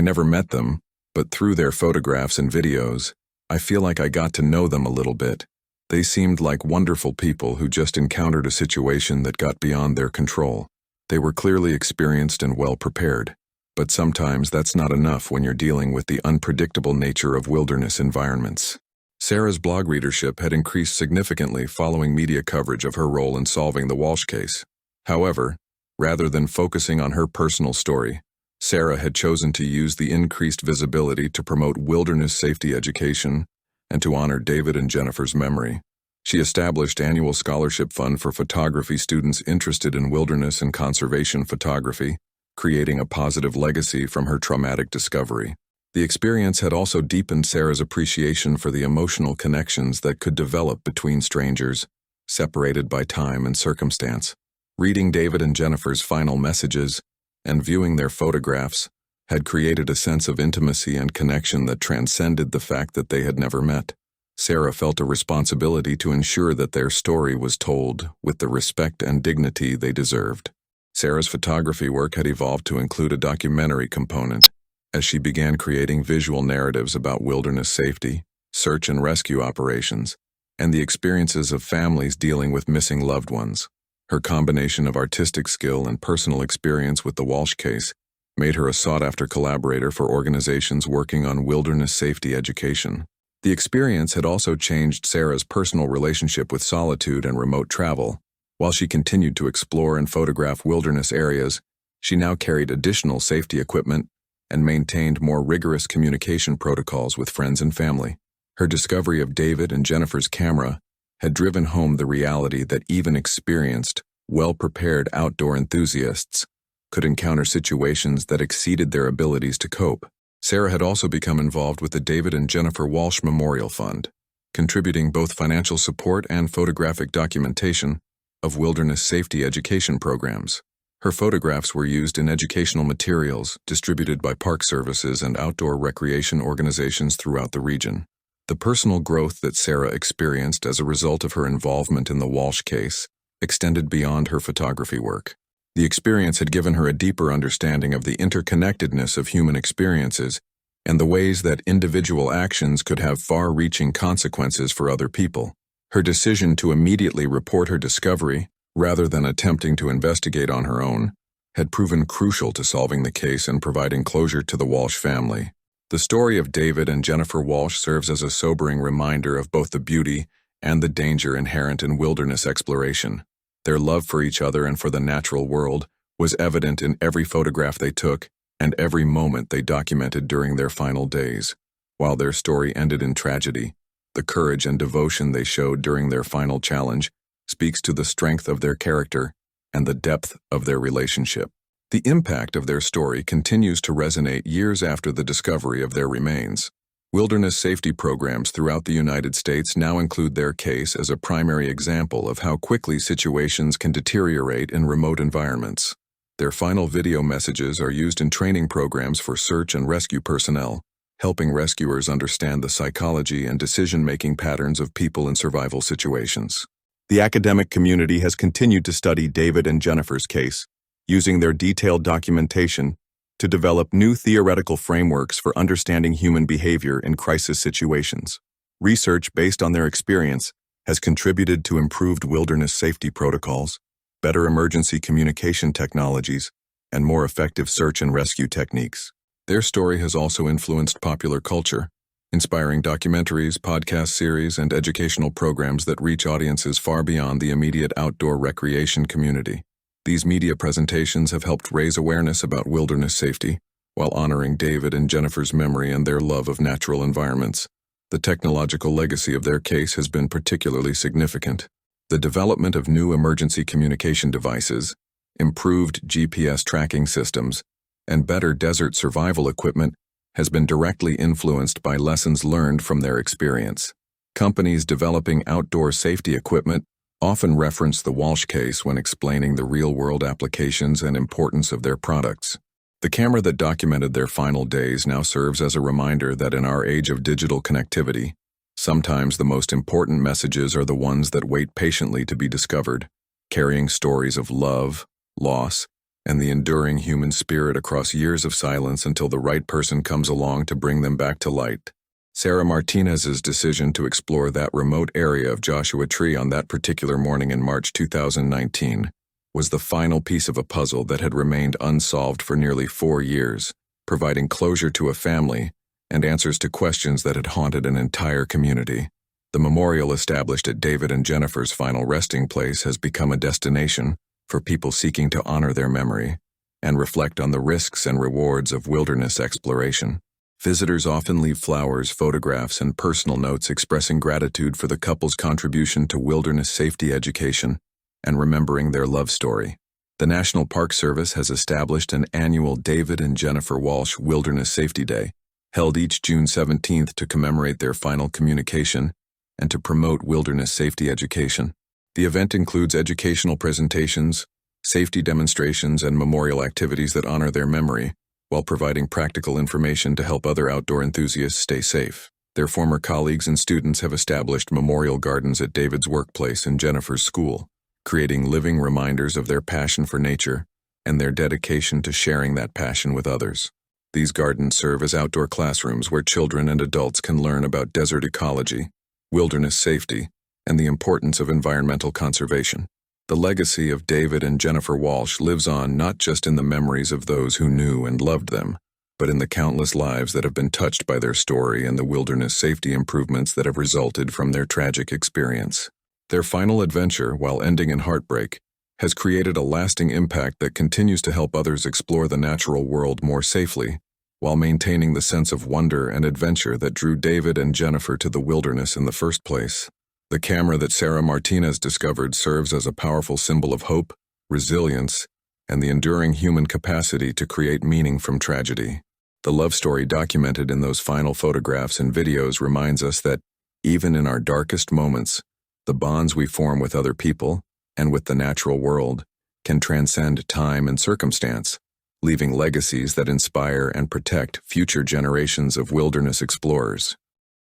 never met them, but through their photographs and videos, I feel like I got to know them a little bit. They seemed like wonderful people who just encountered a situation that got beyond their control. They were clearly experienced and well prepared. But sometimes that's not enough when you're dealing with the unpredictable nature of wilderness environments." Sarah's blog readership had increased significantly following media coverage of her role in solving the Walsh case. However, rather than focusing on her personal story, Sarah had chosen to use the increased visibility to promote wilderness safety education and to honor David and Jennifer's memory. She established an annual scholarship fund for photography students interested in wilderness and conservation photography, creating a positive legacy from her traumatic discovery. The experience had also deepened Sarah's appreciation for the emotional connections that could develop between strangers, separated by time and circumstance. Reading David and Jennifer's final messages and viewing their photographs had created a sense of intimacy and connection that transcended the fact that they had never met. Sarah felt a responsibility to ensure that their story was told with the respect and dignity they deserved. Sarah's photography work had evolved to include a documentary component as she began creating visual narratives about wilderness safety, search and rescue operations, and the experiences of families dealing with missing loved ones. Her combination of artistic skill and personal experience with the Walsh case made her a sought-after collaborator for organizations working on wilderness safety education. The experience had also changed Sarah's personal relationship with solitude and remote travel. While she continued to explore and photograph wilderness areas, she now carried additional safety equipment and maintained more rigorous communication protocols with friends and family. Her discovery of David and Jennifer's camera had driven home the reality that even experienced, well-prepared outdoor enthusiasts could encounter situations that exceeded their abilities to cope. Sarah had also become involved with the David and Jennifer Walsh Memorial Fund, contributing both financial support and photographic documentation of wilderness safety education programs. Her photographs were used in educational materials distributed by park services and outdoor recreation organizations throughout the region. The personal growth that Sarah experienced as a result of her involvement in the Walsh case extended beyond her photography work. The experience had given her a deeper understanding of the interconnectedness of human experiences and the ways that individual actions could have far-reaching consequences for other people. Her decision to immediately report her discovery, rather than attempting to investigate on her own, had proven crucial to solving the case and providing closure to the Walsh family. The story of David and Jennifer Walsh serves as a sobering reminder of both the beauty and the danger inherent in wilderness exploration. Their love for each other and for the natural world was evident in every photograph they took and every moment they documented during their final days. While their story ended in tragedy, the courage and devotion they showed during their final challenge speaks to the strength of their character and the depth of their relationship. The impact of their story continues to resonate years after the discovery of their remains. Wilderness safety programs throughout the United States now include their case as a primary example of how quickly situations can deteriorate in remote environments. Their final video messages are used in training programs for search and rescue personnel, helping rescuers understand the psychology and decision-making patterns of people in survival situations. The academic community has continued to study David and Jennifer's case, using their detailed documentation to develop new theoretical frameworks for understanding human behavior in crisis situations. Research based on their experience has contributed to improved wilderness safety protocols, better emergency communication technologies, and more effective search and rescue techniques. Their story has also influenced popular culture, inspiring documentaries, podcast series, and educational programs that reach audiences far beyond the immediate outdoor recreation community. These media presentations have helped raise awareness about wilderness safety, while honoring David and Jennifer's memory and their love of natural environments. The technological legacy of their case has been particularly significant. The development of new emergency communication devices, improved GPS tracking systems, and better desert survival equipment has been directly influenced by lessons learned from their experience. Companies developing outdoor safety equipment often reference the Walsh case when explaining the real-world applications and importance of their products. The camera that documented their final days now serves as a reminder that in our age of digital connectivity, sometimes the most important messages are the ones that wait patiently to be discovered, carrying stories of love, loss, and the enduring human spirit across years of silence until the right person comes along to bring them back to light. Sarah Martinez's decision to explore that remote area of Joshua Tree on that particular morning in March 2019 was the final piece of a puzzle that had remained unsolved for nearly 4 years, providing closure to a family and answers to questions that had haunted an entire community. The memorial established at David and Jennifer's final resting place has become a destination for people seeking to honor their memory and reflect on the risks and rewards of wilderness exploration. Visitors often leave flowers, photographs, and personal notes expressing gratitude for the couple's contribution to wilderness safety education and remembering their love story. The National Park Service has established an annual David and Jennifer Walsh Wilderness Safety Day, held each June 17th to commemorate their final communication and to promote wilderness safety education. The event includes educational presentations, safety demonstrations, and memorial activities that honor their memory, while providing practical information to help other outdoor enthusiasts stay safe. Their former colleagues and students have established memorial gardens at David's workplace and Jennifer's school, creating living reminders of their passion for nature and their dedication to sharing that passion with others. These gardens serve as outdoor classrooms where children and adults can learn about desert ecology, wilderness safety, and the importance of environmental conservation. The legacy of David and Jennifer Walsh lives on not just in the memories of those who knew and loved them, but in the countless lives that have been touched by their story and the wilderness safety improvements that have resulted from their tragic experience. Their final adventure, while ending in heartbreak, has created a lasting impact that continues to help others explore the natural world more safely, while maintaining the sense of wonder and adventure that drew David and Jennifer to the wilderness in the first place. The camera that Sarah Martinez discovered serves as a powerful symbol of hope, resilience, and the enduring human capacity to create meaning from tragedy. The love story documented in those final photographs and videos reminds us that, even in our darkest moments, the bonds we form with other people, and with the natural world, can transcend time and circumstance, leaving legacies that inspire and protect future generations of wilderness explorers.